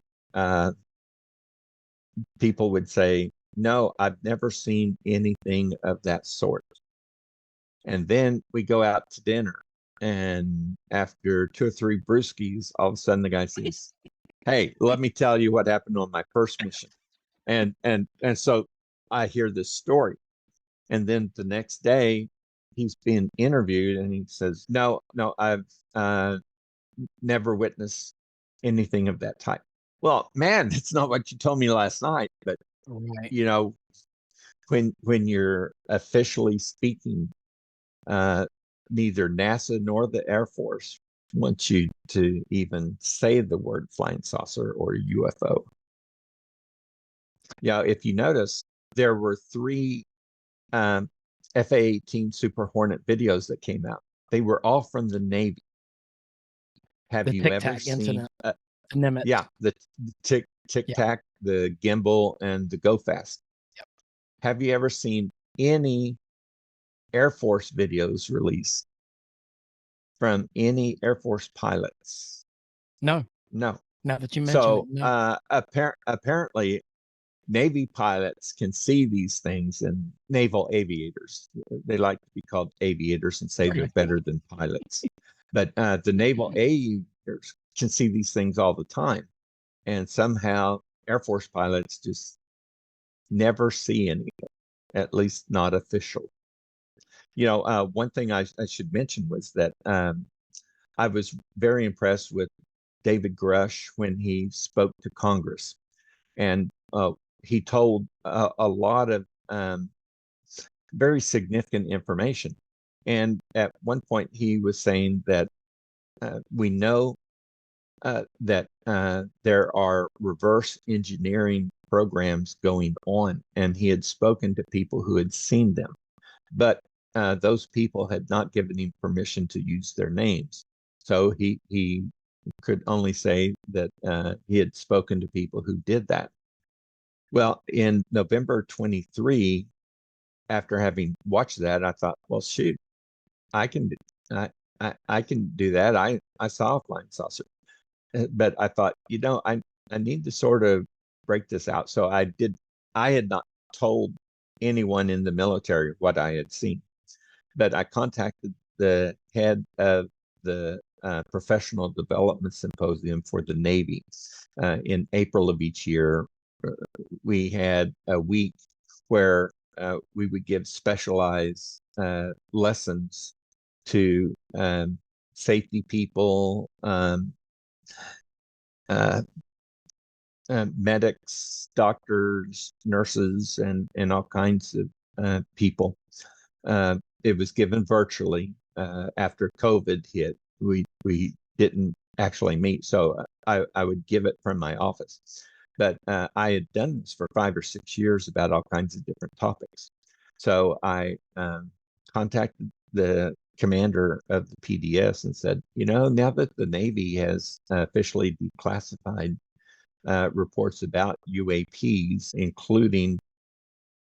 F: people would say, "No, I've never seen anything of that sort." And then we go out to dinner, and after 2 or 3 brewskis, all of a sudden the guy says, "Hey, let me tell you what happened on my first mission." And so I hear this story. And then the next day he's being interviewed and he says, No, I've never witnessed anything of that type. Well, man, that's not what you told me last night. But
E: Right.
F: when you're officially speaking, neither NASA nor the Air Force wants you to even say the word flying saucer or UFO. If you notice, there were 3 FA-18 Super Hornet videos that came out. They were all from the Navy. Have
E: The
F: you
E: Tic
F: ever
E: Tac
F: seen?
E: incident. Nimitz.
F: Yeah, the Tic Tac, the gimbal, and the Go Fast.
E: Yep.
F: Have you ever seen any Air Force videos released from any Air Force pilots?
E: No.
F: No.
E: Now that you mention
F: So
E: it, no.
F: apparently, Navy pilots can see these things, and naval aviators, they like to be called aviators and say they're better than pilots. But the naval aviators can see these things all the time. And somehow Air Force pilots just never see any, at least not official. One thing I should mention was that I was very impressed with David Grush when he spoke to Congress. And he told a lot of very significant information. And at one point, he was saying that we know that there are reverse engineering programs going on, and he had spoken to people who had seen them, but those people had not given him permission to use their names. So he could only say that he had spoken to people who did that. Well, in November 23, after having watched that, I thought, well, shoot, I can I can do that. I saw a flying saucer. But I thought, I need to sort of break this out. So I had not told anyone in the military what I had seen, but I contacted the head of the Professional Development Symposium for the Navy. In April of each year, we had a week where we would give specialized lessons to safety people, medics, doctors, nurses, and all kinds of people. It was given virtually after COVID hit. We didn't actually meet, so I would give it from my office. But I had done this for 5 or 6 years about all kinds of different topics. So I contacted the commander of the PDS and said, now that the Navy has officially declassified reports about UAPs, including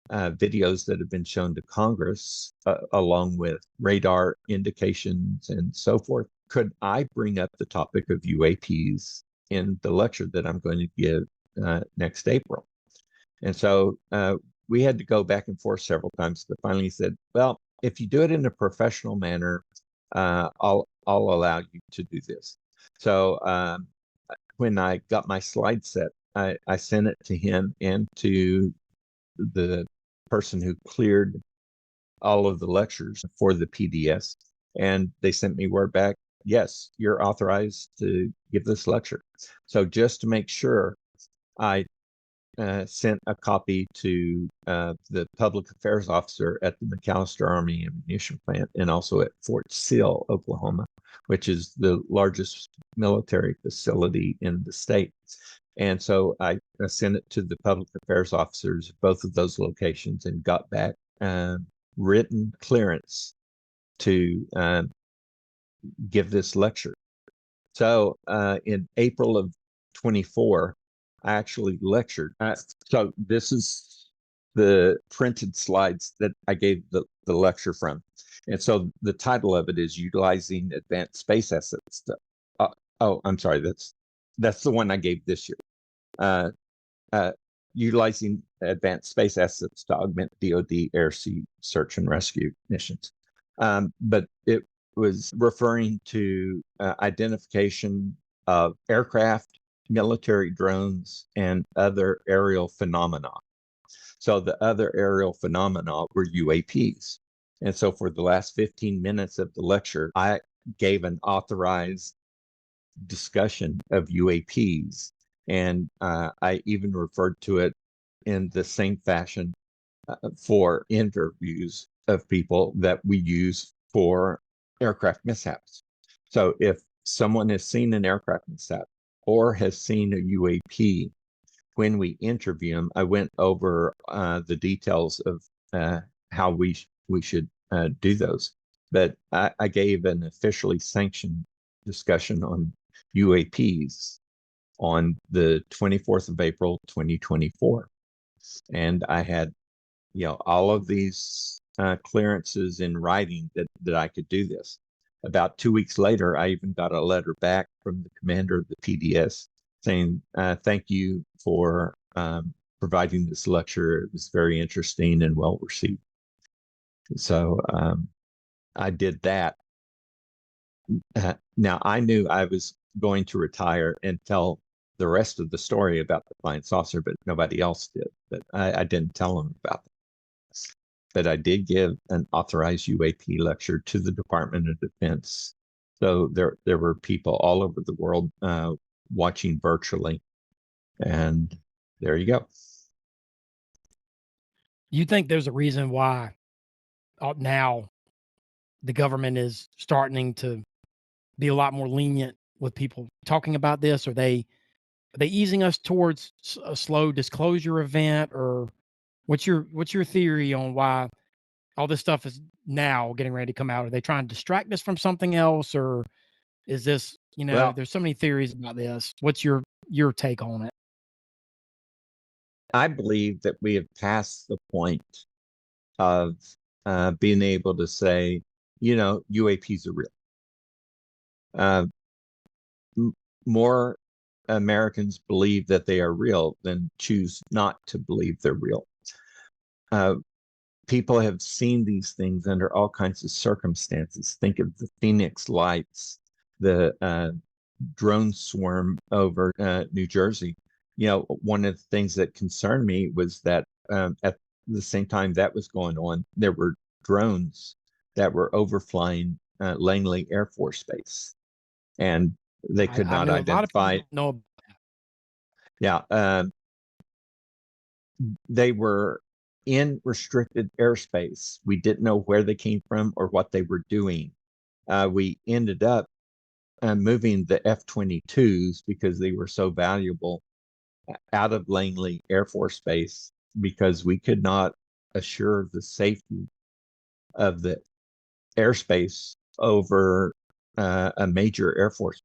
F: videos that have been shown to Congress, along with radar indications and so forth, could I bring up the topic of UAPs in the lecture that I'm going to give next April? And so we had to go back and forth several times, but finally said, well, if you do it in a professional manner, I'll allow you to do this. So when I got my slide set, I sent it to him and to the person who cleared all of the lectures for the PDS. And they sent me word back, yes, you're authorized to give this lecture. So just to make sure, I sent a copy to the public affairs officer at the McAllister Army Ammunition Plant and also at Fort Sill, Oklahoma, which is the largest military facility in the state. And so I sent it to the public affairs officers of both of those locations and got back written clearance to give this lecture. So in April of 24, I actually lectured. So this is the printed slides that I gave the lecture from. And so the title of it is Utilizing Advanced Space Assets. I'm sorry, that's the one I gave this year. Utilizing Advanced Space Assets to Augment DoD air-sea search and rescue missions. But it was referring to identification of aircraft, military drones, and other aerial phenomena. So the other aerial phenomena were UAPs. And so for the last 15 minutes of the lecture, I gave an authorized discussion of UAPs. And I even referred to it in the same fashion for interviews of people that we use for aircraft mishaps. So if someone has seen an aircraft mishap or has seen a UAP, when we interview them, I went over the details of how we should do those. But I gave an officially sanctioned discussion on UAPs on the 24th of April, 2024. And I had, all of these clearances in writing that I could do this. About 2 weeks later, I even got a letter back from the commander of the PDS saying, thank you for providing this lecture. It was very interesting and well received. So I did that. Now, I knew I was going to retire and tell the rest of the story about the flying saucer, but nobody else did. But I didn't tell them about it. But I did give an authorized UAP lecture to the Department of Defense. So there were people all over the world watching virtually. And there you go.
E: You think there's a reason why now the government is starting to be a lot more lenient with people talking about this? Are they easing us towards a slow disclosure event, or what's your theory on why all this stuff is now getting ready to come out? Are they trying to distract us from something else, or is this,
F: Well,
E: there's so many theories about this. What's your take on it?
F: I believe that we have passed the point of being able to say, UAPs are real. More Americans believe that they are real than choose not to believe they're real. People have seen these things under all kinds of circumstances. Think of the Phoenix lights, the drone swarm over New Jersey. One of the things that concerned me was that at the same time that was going on, there were drones that were overflying Langley Air Force Base, and they could
E: I
F: not
E: know a lot of
F: identify.
E: people don't know.
F: Yeah, they were in restricted airspace. We didn't know where they came from or what they were doing. We ended up moving the F-22s because they were so valuable out of Langley Air Force Base because we could not assure the safety of the airspace over a major Air Force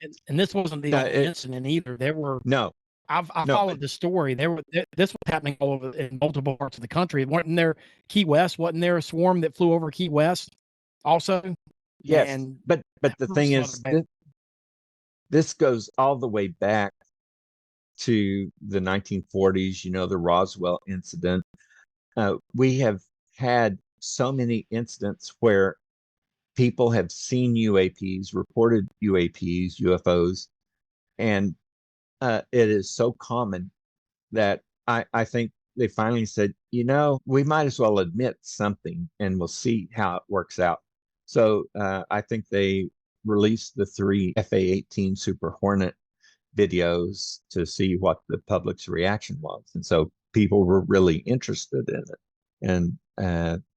F: base.
E: And this wasn't the only incident either. There were I followed the story. This was happening all over in multiple parts of the country. Wasn't there Key West? Wasn't there a swarm that flew over Key West also?
F: Yes,
E: And
F: but the thing is, this goes all the way back to the 1940s. The Roswell incident. We have had so many incidents where people have seen UAPs, reported UAPs, UFOs, and it is so common that I think they finally said, we might as well admit something and we'll see how it works out. So I think they released the 3 FA-18 Super Hornet videos to see what the public's reaction was. And so people were really interested in it. And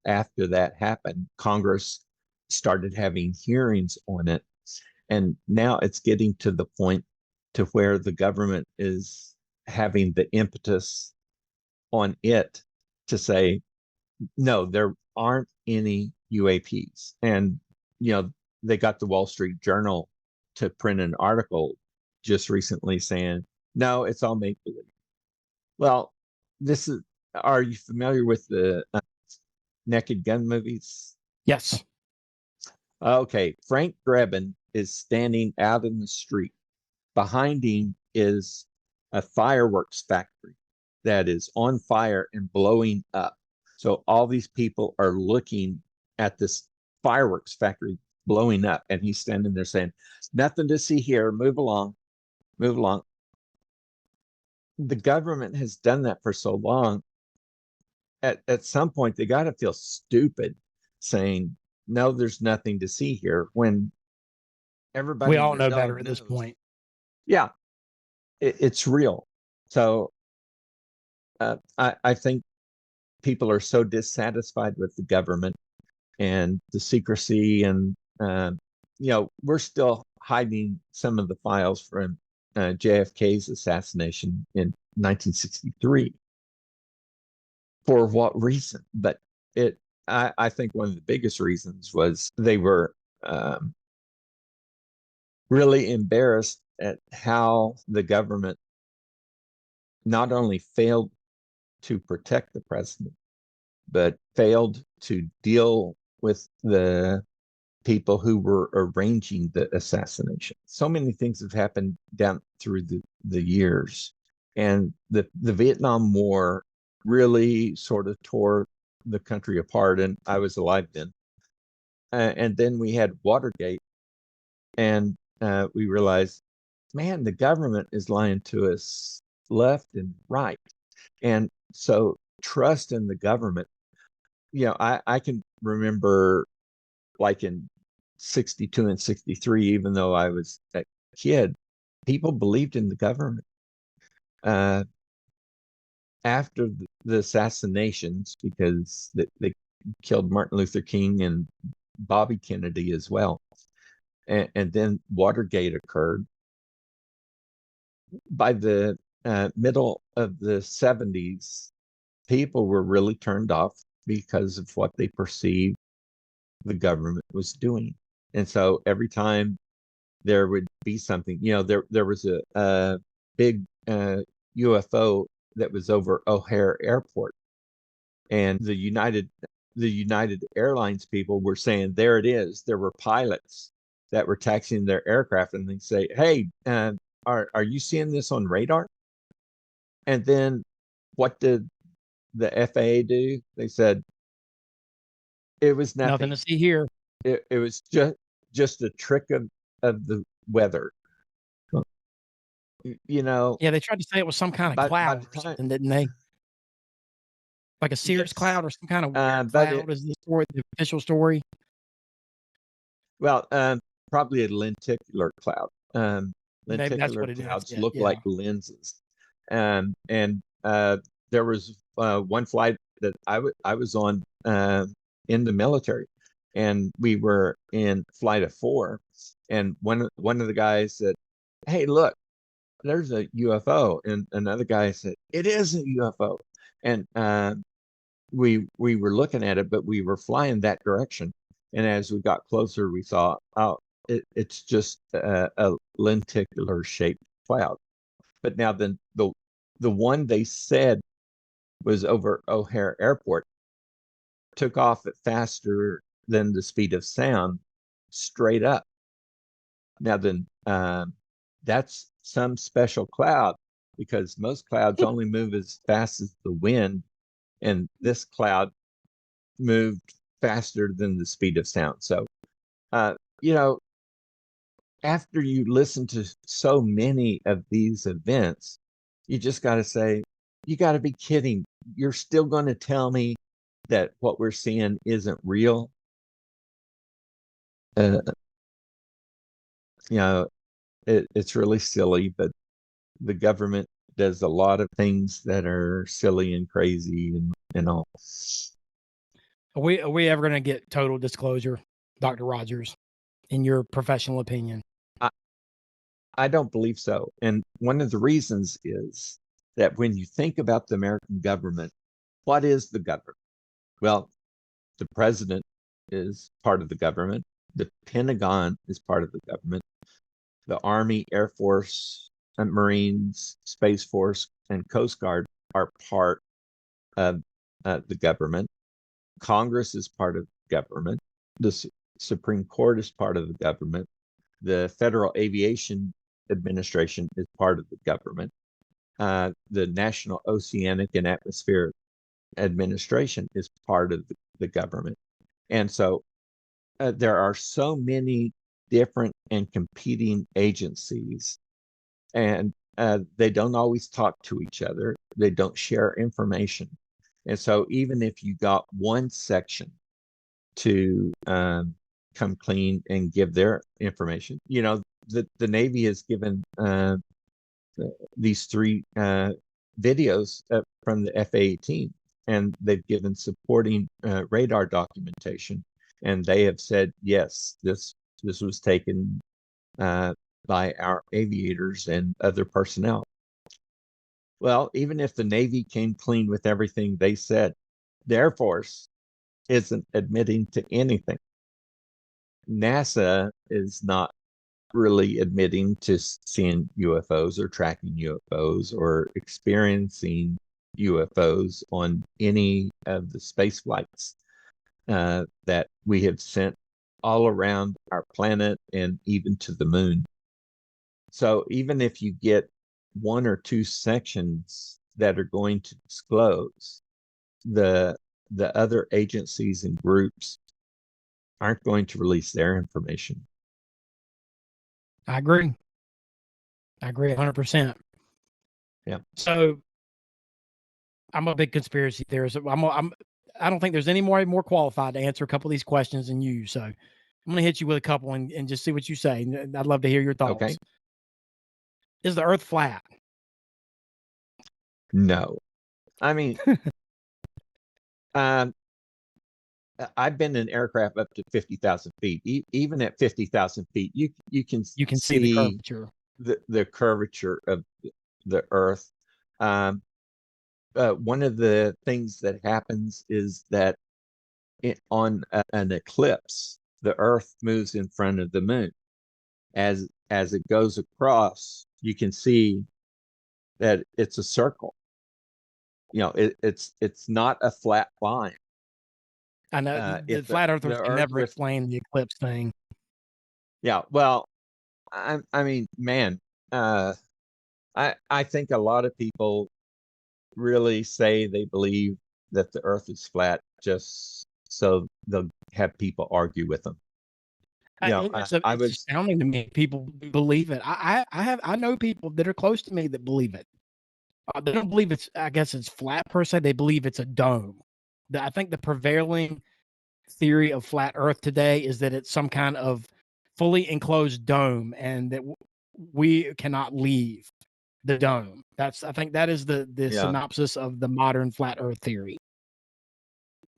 F: after that happened, Congress started having hearings on it. And now it's getting to the point to where the government is having the impetus on it to say, no, there aren't any UAPs. And, they got the Wall Street Journal to print an article just recently saying, no, it's all make believe. Well, are you familiar with the Naked Gun movies?
E: Yes.
F: Okay. Frank Drebin is standing out in the street. Behind him is a fireworks factory that is on fire and blowing up. So all these people are looking at this fireworks factory blowing up, and he's standing there saying, nothing to see here, move along. The government has done that for so long. At some point, they got to feel stupid saying, no, there's nothing to see here, when everybody
E: We all know better at this point.
F: Yeah, it's real. So I think people are so dissatisfied with the government and the secrecy, and we're still hiding some of the files from JFK's assassination in 1963. For what reason? But I think one of the biggest reasons was they were really embarrassed at how the government not only failed to protect the president, but failed to deal with the people who were arranging the assassination. So many things have happened down through the years. And the Vietnam War really sort of tore the country apart. And I was alive then. And then we had Watergate. And we realized, man, the government is lying to us left and right. And so trust in the government. I can remember, like in 62 and 63, even though I was a kid, people believed in the government. After the assassinations, because they killed Martin Luther King and Bobby Kennedy as well, and then Watergate occurred. By the middle of the 70s, people were really turned off because of what they perceived the government was doing. And so every time there would be something, there was a big UFO that was over O'Hare Airport, and the United Airlines people were saying, there it is. There were pilots that were taxiing their aircraft, and they say, hey, are you seeing this on radar? And then what did the FAA do? They said it was
E: Nothing to see here.
F: It was just a trick of the weather.
E: Yeah, they tried to say it was some kind of cloud or something, didn't they? Like a Cirrus cloud or some kind of weird cloud is the story, the official story.
F: Well, probably a lenticular cloud. Lenticular clouds look like lenses. And there was one flight that I was on in the military, and we were in flight of 4, and one of the guys said, hey, look, there's a UFO, and another guy said, it is a UFO. And we were looking at it, but we were flying that direction, and as we got closer, we saw, it's just a lenticular shaped cloud. But now the one they said was over O'Hare Airport took off at faster than the speed of sound, straight up. Now then, that's some special cloud, because most clouds only move as fast as the wind, and this cloud moved faster than the speed of sound. So, after you listen to so many of these events, you just got to say, you got to be kidding. You're still going to tell me that what we're seeing isn't real? It's really silly, but the government does a lot of things that are silly and crazy and all.
E: Are we ever going to get total disclosure, Dr. Rogers, in your professional opinion?
F: I don't believe so. And one of the reasons is that when you think about the American government, what is the government? Well, the president is part of the government. The Pentagon is part of the government. The Army, Air Force, and Marines, Space Force, and Coast Guard are part of the government. Congress is part of the government. The Supreme Court is part of the government. The Federal Aviation Administration is part of the government. The National Oceanic and Atmospheric Administration is part of the government. And so there are so many different and competing agencies, and they don't always talk to each other. They don't share information. And so even if you got one section to come clean and give their information, the Navy has given these 3 videos from the F-18, and they've given supporting radar documentation, and they have said, yes, this was taken by our aviators and other personnel. Well, even if the Navy came clean with everything they said, the Air Force isn't admitting to anything. NASA is not really admitting to seeing UFOs or tracking UFOs or experiencing UFOs on any of the space flights that we have sent all around our planet and even to the moon. So even if you get 1 or 2 sections that are going to disclose, the other agencies and groups aren't going to release their information.
E: I agree 100%.
F: Yeah.
E: So I'm a big conspiracy theorist. I don't think there's any more qualified to answer a couple of these questions than you. So I'm going to hit you with a couple and just see what you say. I'd love to hear your thoughts.
F: Okay.
E: Is the Earth flat?
F: No. I mean, I've been in aircraft up to 50,000 feet. Even at 50,000 feet, you can
E: see the curvature.
F: The curvature of the Earth. One of the things that happens is that on an eclipse, the Earth moves in front of the moon. As it goes across, you can see that it's a circle. It's not a flat line.
E: I know the flat earthers can never explain the eclipse thing.
F: Yeah, well, I mean, man, I think a lot of people really say they believe that the Earth is flat just so they'll have people argue with them.
E: It's astounding to me. People believe it. I know people that are close to me that believe it. They don't believe I guess it's flat per se. They believe it's a dome. I think the prevailing theory of flat Earth today is that it's some kind of fully enclosed dome, and that we cannot leave the dome. I think that is the synopsis of the modern flat Earth theory.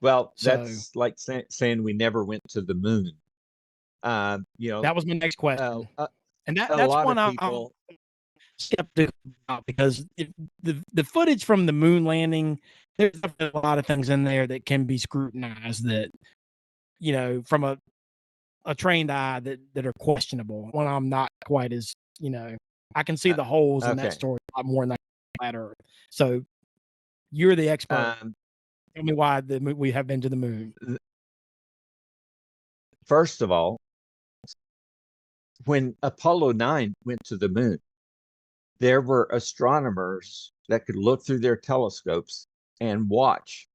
F: Well, that's like saying we never went to the moon.
E: That was my next question, and that's one I'm skeptical about, because the footage from the moon landing, there's a lot of things in there that can be scrutinized that, from a trained eye that are questionable. When I'm not quite as, I can see the holes in that story a lot more than flat Earth. So you're the expert. Tell me why we have been to the moon.
F: First of all, when Apollo 9 went to the moon, there were astronomers that could look through their telescopes and watch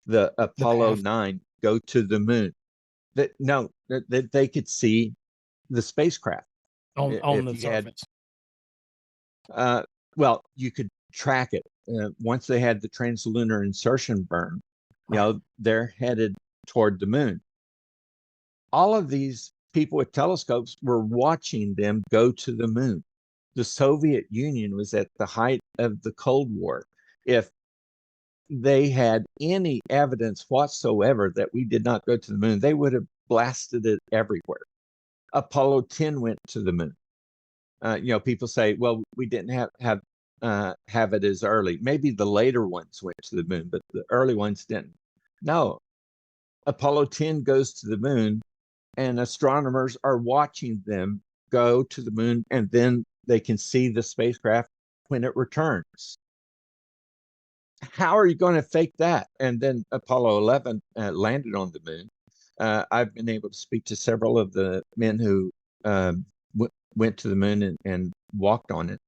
F: the Apollo 9 go to the moon. That they could see the spacecraft
E: on the surface.
F: Well, you could track it. Once they had the translunar insertion burn, they're headed toward the moon. All of these people with telescopes were watching them go to the moon. The Soviet Union was at the height of the Cold War. If they had any evidence whatsoever that we did not go to the moon, they would have blasted it everywhere. Apollo 10 went to the moon. People say, well, we didn't have it as early. Maybe the later ones went to the moon, but the early ones didn't. No, Apollo 10 goes to the moon, and astronomers are watching them go to the moon, and then they can see the spacecraft when it returns. How are you going to fake that? And then Apollo 11 landed on the moon. I've been able to speak to several of the men who went to the moon and walked on it.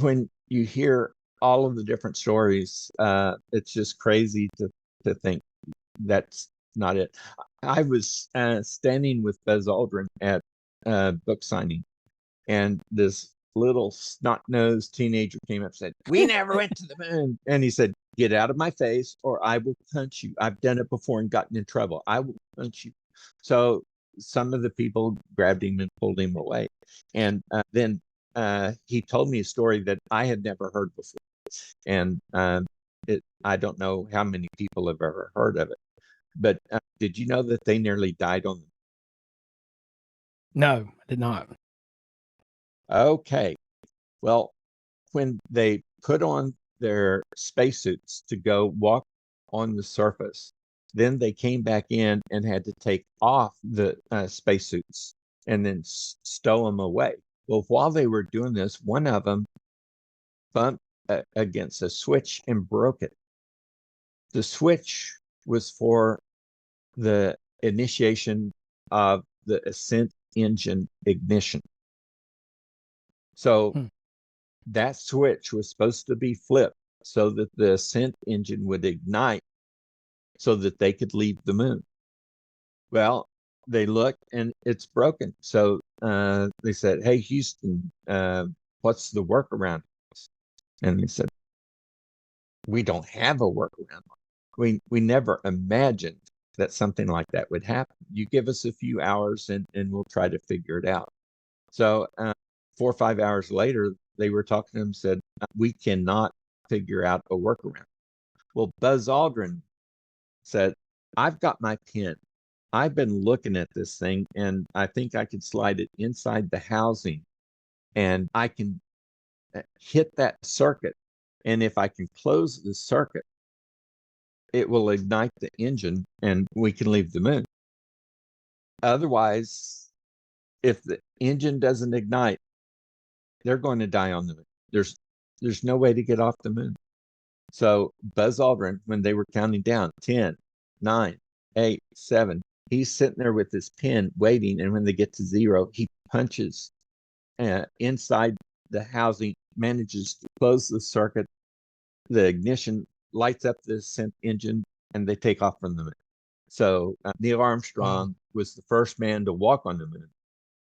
F: When you hear all of the different stories, it's just crazy to think that's not it. I was standing with Buzz Aldrin at book signing, and this little snot-nosed teenager came up and said, "We never went to the moon." And he said, "Get out of my face or I will punch you. I've done it before and gotten in trouble. I will punch you." So some of the people grabbed him and pulled him away. And then he told me a story that I had never heard before. And I don't know how many people have ever heard of it. But did you know that they nearly died on the moon?
E: No, I did not.
F: Okay. Well, when they put on their spacesuits to go walk on the surface, then they came back in and had to take off the spacesuits and then stow them away. Well, while they were doing this, one of them bumped against a switch and broke it. The switch was for the initiation of the ascent engine ignition. So that switch was supposed to be flipped so that the ascent engine would ignite so that they could leave the moon. Well, they looked and it's broken. So they said, "Hey, Houston, what's the workaround?" And they said, "We don't have a workaround. We never imagined that something like that would happen. You give us a few hours and we'll try to figure it out." So 4 or 5 hours later, they were talking to him and said, "We cannot figure out a workaround." Well, Buzz Aldrin said, I've got my pin. I've been looking at this thing, and I think I could slide it inside the housing, and I can hit that circuit. And if I can close the circuit, it will ignite the engine, and we can leave the moon. Otherwise, if the engine doesn't ignite, they're going to die on the moon. There's no way to get off the moon. So Buzz Aldrin, when they were counting down 10, 9, 8, 7, he's sitting there with his pin waiting. And when they get to 0, he punches inside the housing, manages to close the circuit. The ignition lights up the ascent engine, and they take off from the moon. So Neil Armstrong was the first man to walk on the moon,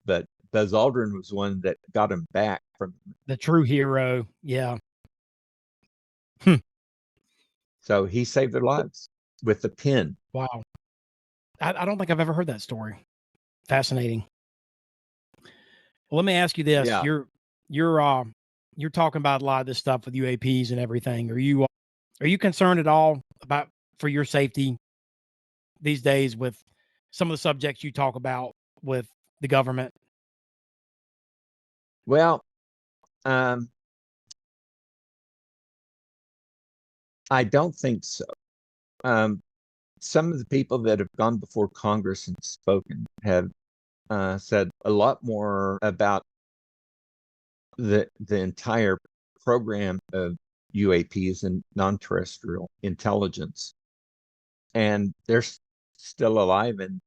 F: but Buzz Aldrin was one that got him back from
E: the true hero. Yeah.
F: So he saved their lives with the pin.
E: Wow. I don't think I've ever heard that story. Fascinating. Well, let me ask you this.
F: Yeah.
E: You're talking about a lot of this stuff with UAPs and everything. Are you concerned at all about for your safety these days with some of the subjects you talk about with the government?
F: Well, I don't think so. Some of the people that have gone before Congress and spoken have said a lot more about the entire program of UAPs and non-terrestrial intelligence, and they're still alive. And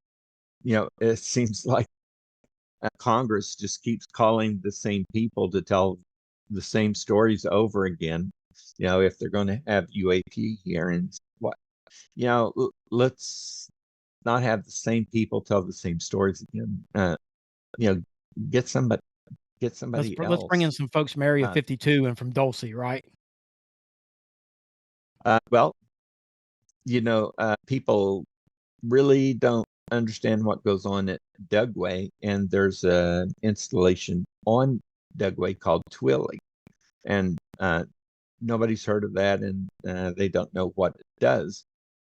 F: it seems like Congress just keeps calling the same people to tell the same stories over again. If they're going to have UAP hearings, let's not have the same people tell the same stories again. Get somebody else.
E: Let's bring in some folks from Area 52 and from Dulce, right?
F: Well, people really don't understand what goes on at Dugway, and there's an installation on Dugway called Twilly, and nobody's heard of that, and they don't know what it does.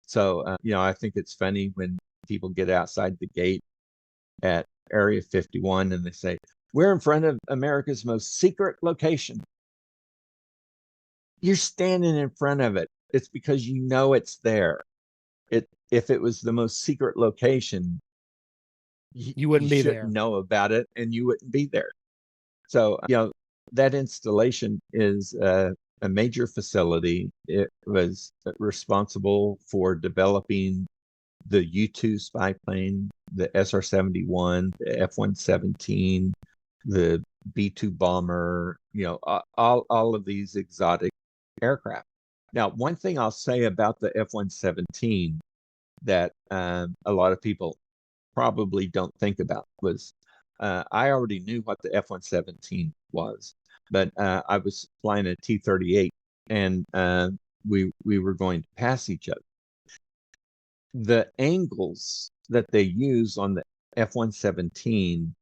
F: So, I think it's funny when people get outside the gate at Area 51 and they say, "We're in front of America's most secret location." You're standing in front of it. It's because it's there. If it was the most secret location,
E: you wouldn't be there.
F: Know about it, and you wouldn't be there. So, that installation is a major facility. It was responsible for developing the U-2 spy plane, the SR-71, the F-117, the B-2 bomber, all of these exotic aircraft. Now, one thing I'll say about the F-117 that a lot of people probably don't think about was I already knew what the F-117 was, but I was flying a T-38, and we were going to pass each other. The angles that they use on the F-117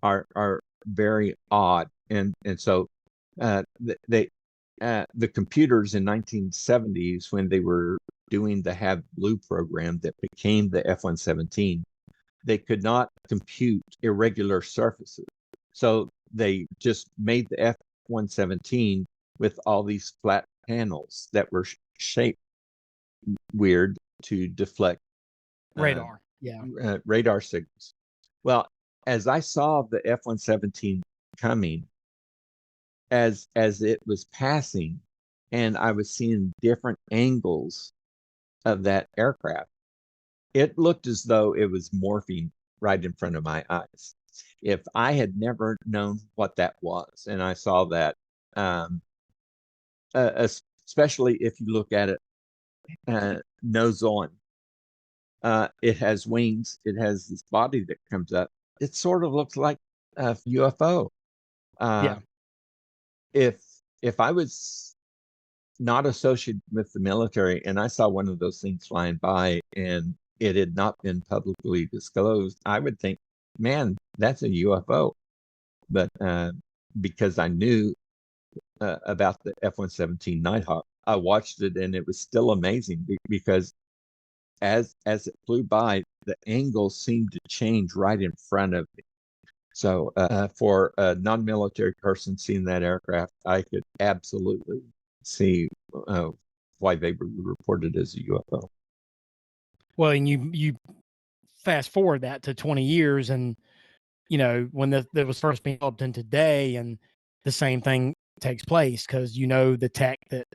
F: are very odd, and so the computers in 1970s, when they were doing the Have Blue program that became the F-117, they could not compute irregular surfaces. So they just made the F-117 with all these flat panels that were shaped weird to deflect
E: radar.
F: Radar signals. Well, as I saw the F-117 coming, as it was passing, and I was seeing different angles of that aircraft, it looked as though it was morphing right in front of my eyes. If I had never known what that was, and I saw that, especially if you look at it nose on, it has wings, it has this body that comes up. It sort of looks like a UFO. If I was not associated with the military and I saw one of those things flying by and it had not been publicly disclosed, I would think, man, that's a UFO. But because I knew about the F-117 Nighthawk, I watched it, and it was still amazing because as it flew by, the angle seemed to change right in front of me. So for a non-military person seeing that aircraft, I could absolutely see why they were reported as a UFO.
E: Well, and you fast forward that to 20 years, and when that was first being developed in today, and the same thing takes place, because the tech that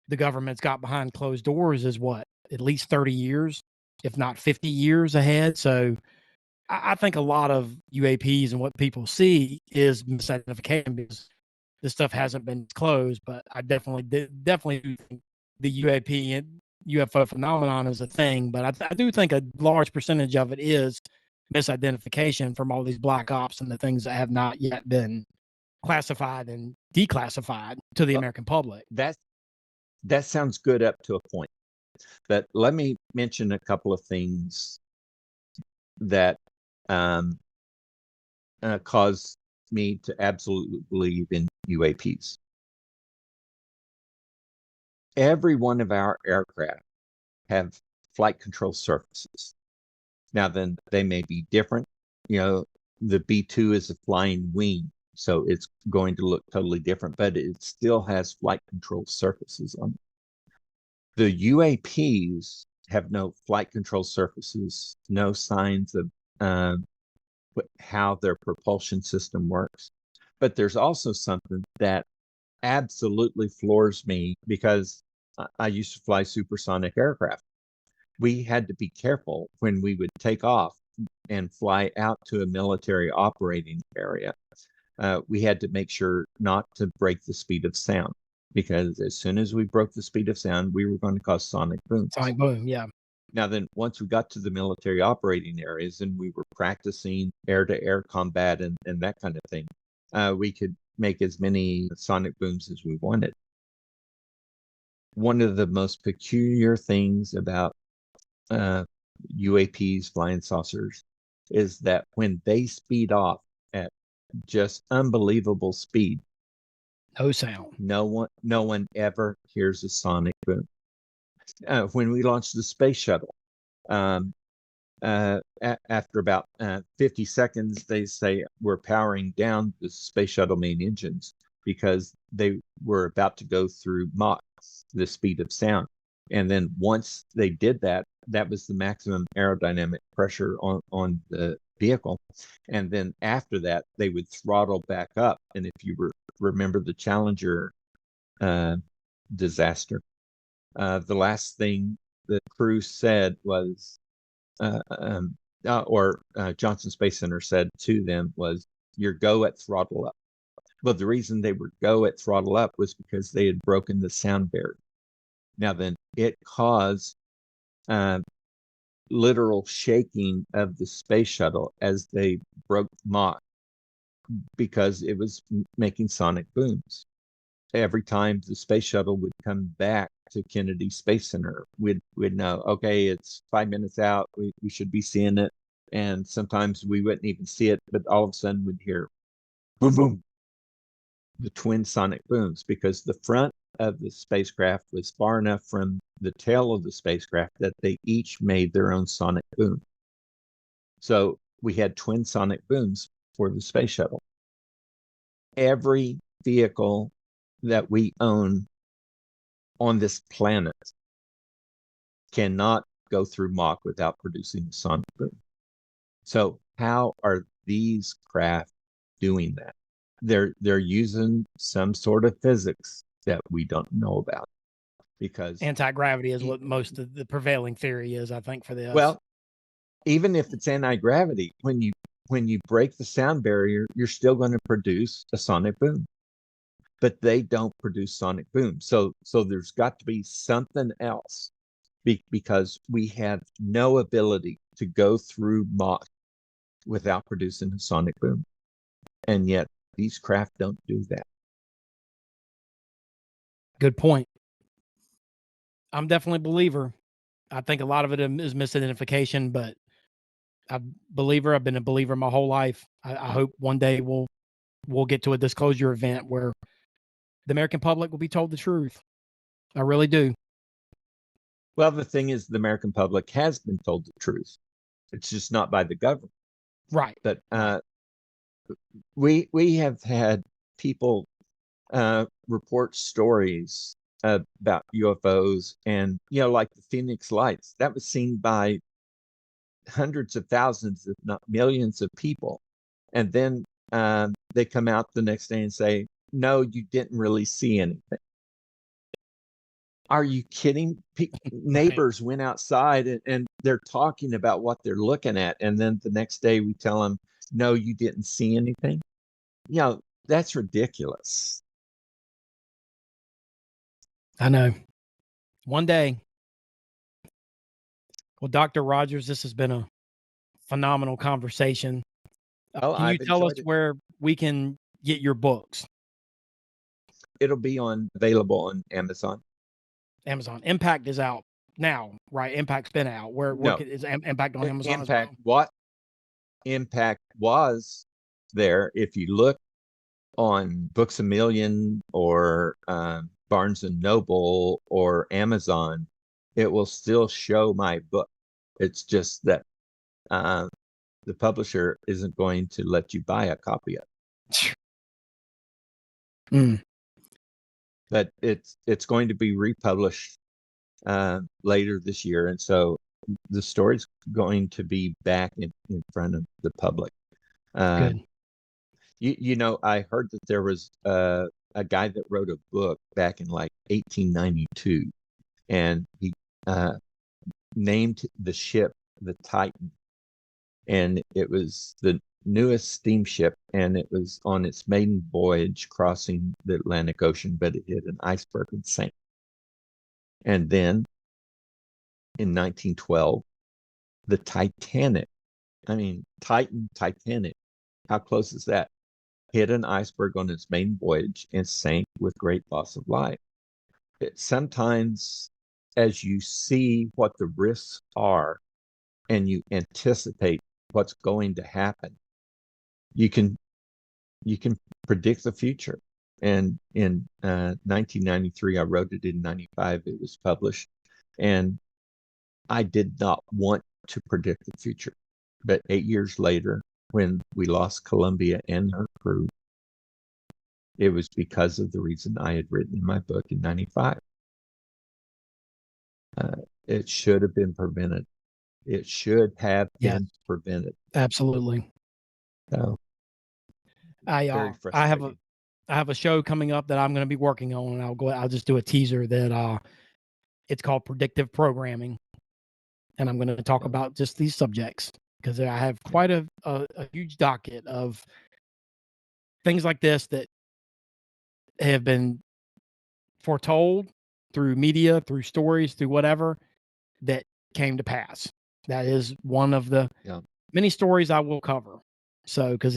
E: the government's got behind closed doors is what, at least 30 years, if not 50 years ahead. So I think a lot of UAPs and what people see is misidentification, because this stuff hasn't been disclosed. But I definitely do think the UAP and UFO phenomenon is a thing, but I do think a large percentage of it is misidentification from all these black ops and the things that have not yet been classified and declassified to the American public.
F: That sounds good up to a point. But let me mention a couple of things that caused me to absolutely believe in UAPs. Every one of our aircraft have flight control surfaces. Now, then they may be different. The B-2 is a flying wing, so it's going to look totally different, but it still has flight control surfaces on it. The UAPs have no flight control surfaces, no signs of how their propulsion system works. But there's also something that absolutely floors me, because I used to fly supersonic aircraft. We had to be careful when we would take off and fly out to a military operating area. We had to make sure not to break the speed of sound, because as soon as we broke the speed of sound, we were going to cause sonic booms.
E: Sonic boom, yeah.
F: Now then, once we got to the military operating areas and we were practicing air-to-air combat and that kind of thing, we could make as many sonic booms as we wanted. One of the most peculiar things about UAPs, flying saucers, is that when they speed off at just unbelievable speed,
E: no sound.
F: No one ever hears a sonic boom. When we launched the space shuttle, after about 50 seconds, they say we're powering down the space shuttle main engines, because they were about to go through Mach, the speed of sound. And then once they did that, that was the maximum aerodynamic pressure on the vehicle. And then after that, they would throttle back up. And if you remember the Challenger disaster, the last thing the crew said was, Johnson Space Center said to them was, "Your go at throttle up." Well, the reason they were go at throttle up was because they had broken the sound barrier. Now then, it caused literal shaking of the space shuttle as they broke Mach, because it was making sonic booms. Every time the space shuttle would come back to Kennedy Space Center, we'd know, okay, it's 5 minutes out, we should be seeing it. And sometimes we wouldn't even see it, but all of a sudden we'd hear boom, boom, the twin sonic booms, because the front of the spacecraft was far enough from the tail of the spacecraft that they each made their own sonic boom. So we had twin sonic booms for the space shuttle. Every vehicle that we own on this planet cannot go through Mach without producing a sonic boom. So how are these craft doing that? They're using some sort of physics that we don't know about, because
E: anti-gravity is what most of the prevailing theory is, I think, for this.
F: Well, even if it's anti-gravity, when you break the sound barrier, you're still going to produce a sonic boom. But they don't produce sonic booms. So there's got to be something else, because we have no ability to go through Mach without producing a sonic boom. And yet these craft don't do that.
E: Good point. I'm definitely a believer. I think a lot of it is misidentification, but I've been a believer my whole life. I hope one day we'll get to a disclosure event where the American public will be told the truth. I really do.
F: Well, the thing is, the American public has been told the truth. It's just not by the government.
E: Right.
F: But we have had people report stories about UFOs, and like the Phoenix Lights, that was seen by hundreds of thousands, if not millions of people. And then they come out the next day and say, no, you didn't really see anything. Are you kidding? Neighbors went outside and they're talking about what they're looking at. And then the next day we tell them, no, you didn't see anything. That's ridiculous.
E: I know. One day. Well, Dr. Rogers, this has been a phenomenal conversation.
F: Oh,
E: Can you
F: I've
E: tell us
F: enjoyed it.
E: where we can get your books?
F: It'll be available on Amazon.
E: Amazon. Impact is out now, right? Impact's been out. Where
F: No.
E: is Impact on Amazon
F: Impact,
E: as well?
F: what Impact was there, if you look on Books A Million or Barnes and Noble or Amazon, it will still show my book. It's just that the publisher isn't going to let you buy a copy of it. But it's going to be republished later this year, and so the story's going to be back in front of the public.
E: Good.
F: I heard that there was a guy that wrote a book back in like 1892, and he named the ship the Titan, and it was the newest steamship, and it was on its maiden voyage crossing the Atlantic Ocean, but it hit an iceberg and sank. And then in 1912, the Titanic, Titanic, how close is that? Hit an iceberg on its maiden voyage and sank with great loss of life. Sometimes, as you see what the risks are and you anticipate what's going to happen, you can predict the future. And in 1993, I wrote it in 95. It was published, and I did not want to predict the future. But 8 years later, when we lost Columbia and her crew, it was because of the reason I had written in my book in 95. It should have been prevented. It should have been prevented.
E: Absolutely.
F: So,
E: I have a show coming up that I'm going to be working on, and I'll just do a teaser that it's called Predictive Programming, and I'm going to talk about just these subjects because I have quite a huge docket of things like this that have been foretold through media, through stories, through whatever that came to pass. That is one of the many stories I will cover. So, because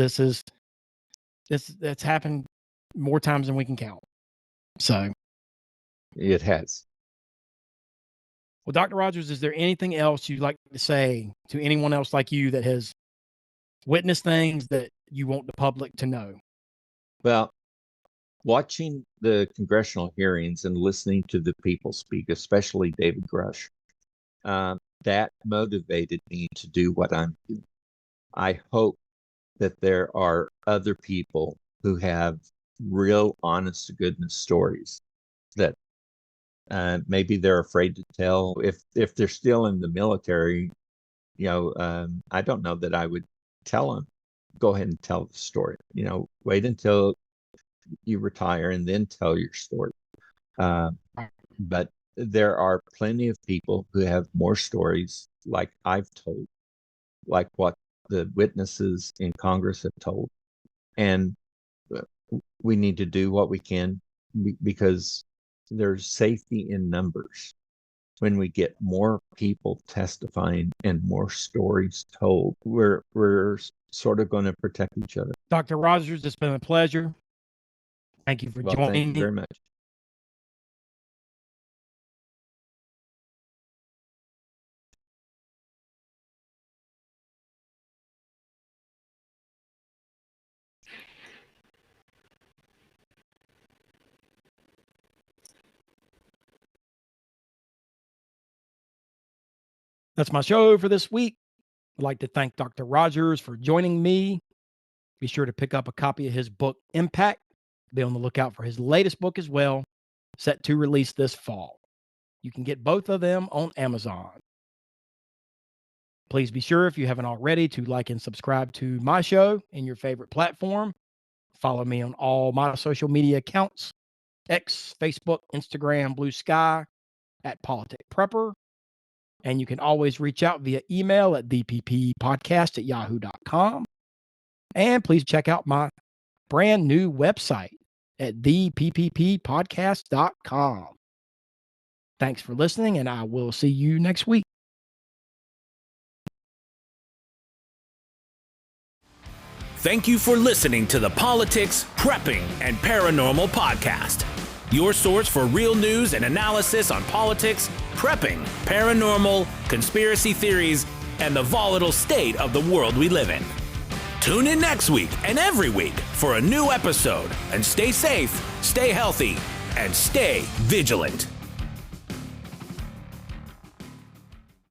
E: that's happened more times than we can count. So
F: it has.
E: Well, Dr. Rogers, is there anything else you'd like to say to anyone else like you that has witnessed things that you want the public to know?
F: Well, watching the congressional hearings and listening to the people speak, especially David Grush, that motivated me to do what I'm doing. I hope that there are other people who have real, honest to goodness stories that maybe they're afraid to tell. If they're still in the military, I don't know that I would tell them, go ahead and tell the story. Wait until you retire and then tell your story. But there are plenty of people who have more stories like I've told, like what the witnesses in Congress have told. And we need to do what we can because there's safety in numbers. When we get more people testifying and more stories told, we're sort of going to protect each other.
E: Dr. Rogers, it's been a pleasure. Thank you for joining me.
F: Thank you very much.
E: That's my show for this week. I'd like to thank Dr. Rogers for joining me. Be sure to pick up a copy of his book, Impact. Be on the lookout for his latest book as well, set to release this fall. You can get both of them on Amazon. Please be sure, if you haven't already, to like and subscribe to my show in your favorite platform. Follow me on all my social media accounts, X, Facebook, Instagram, Blue Sky, at Politics Prepper. And you can always reach out via email at thepppodcast@yahoo.com. And please check out my brand new website at thepppodcast.com. Thanks for listening, and I will see you next week.
B: Thank you for listening to the Politics, Prepping, and Paranormal Podcast. Your source for real news and analysis on politics, prepping, paranormal, conspiracy theories, and the volatile state of the world we live in. Tune in next week and every week for a new episode, and stay safe, stay healthy, and stay vigilant.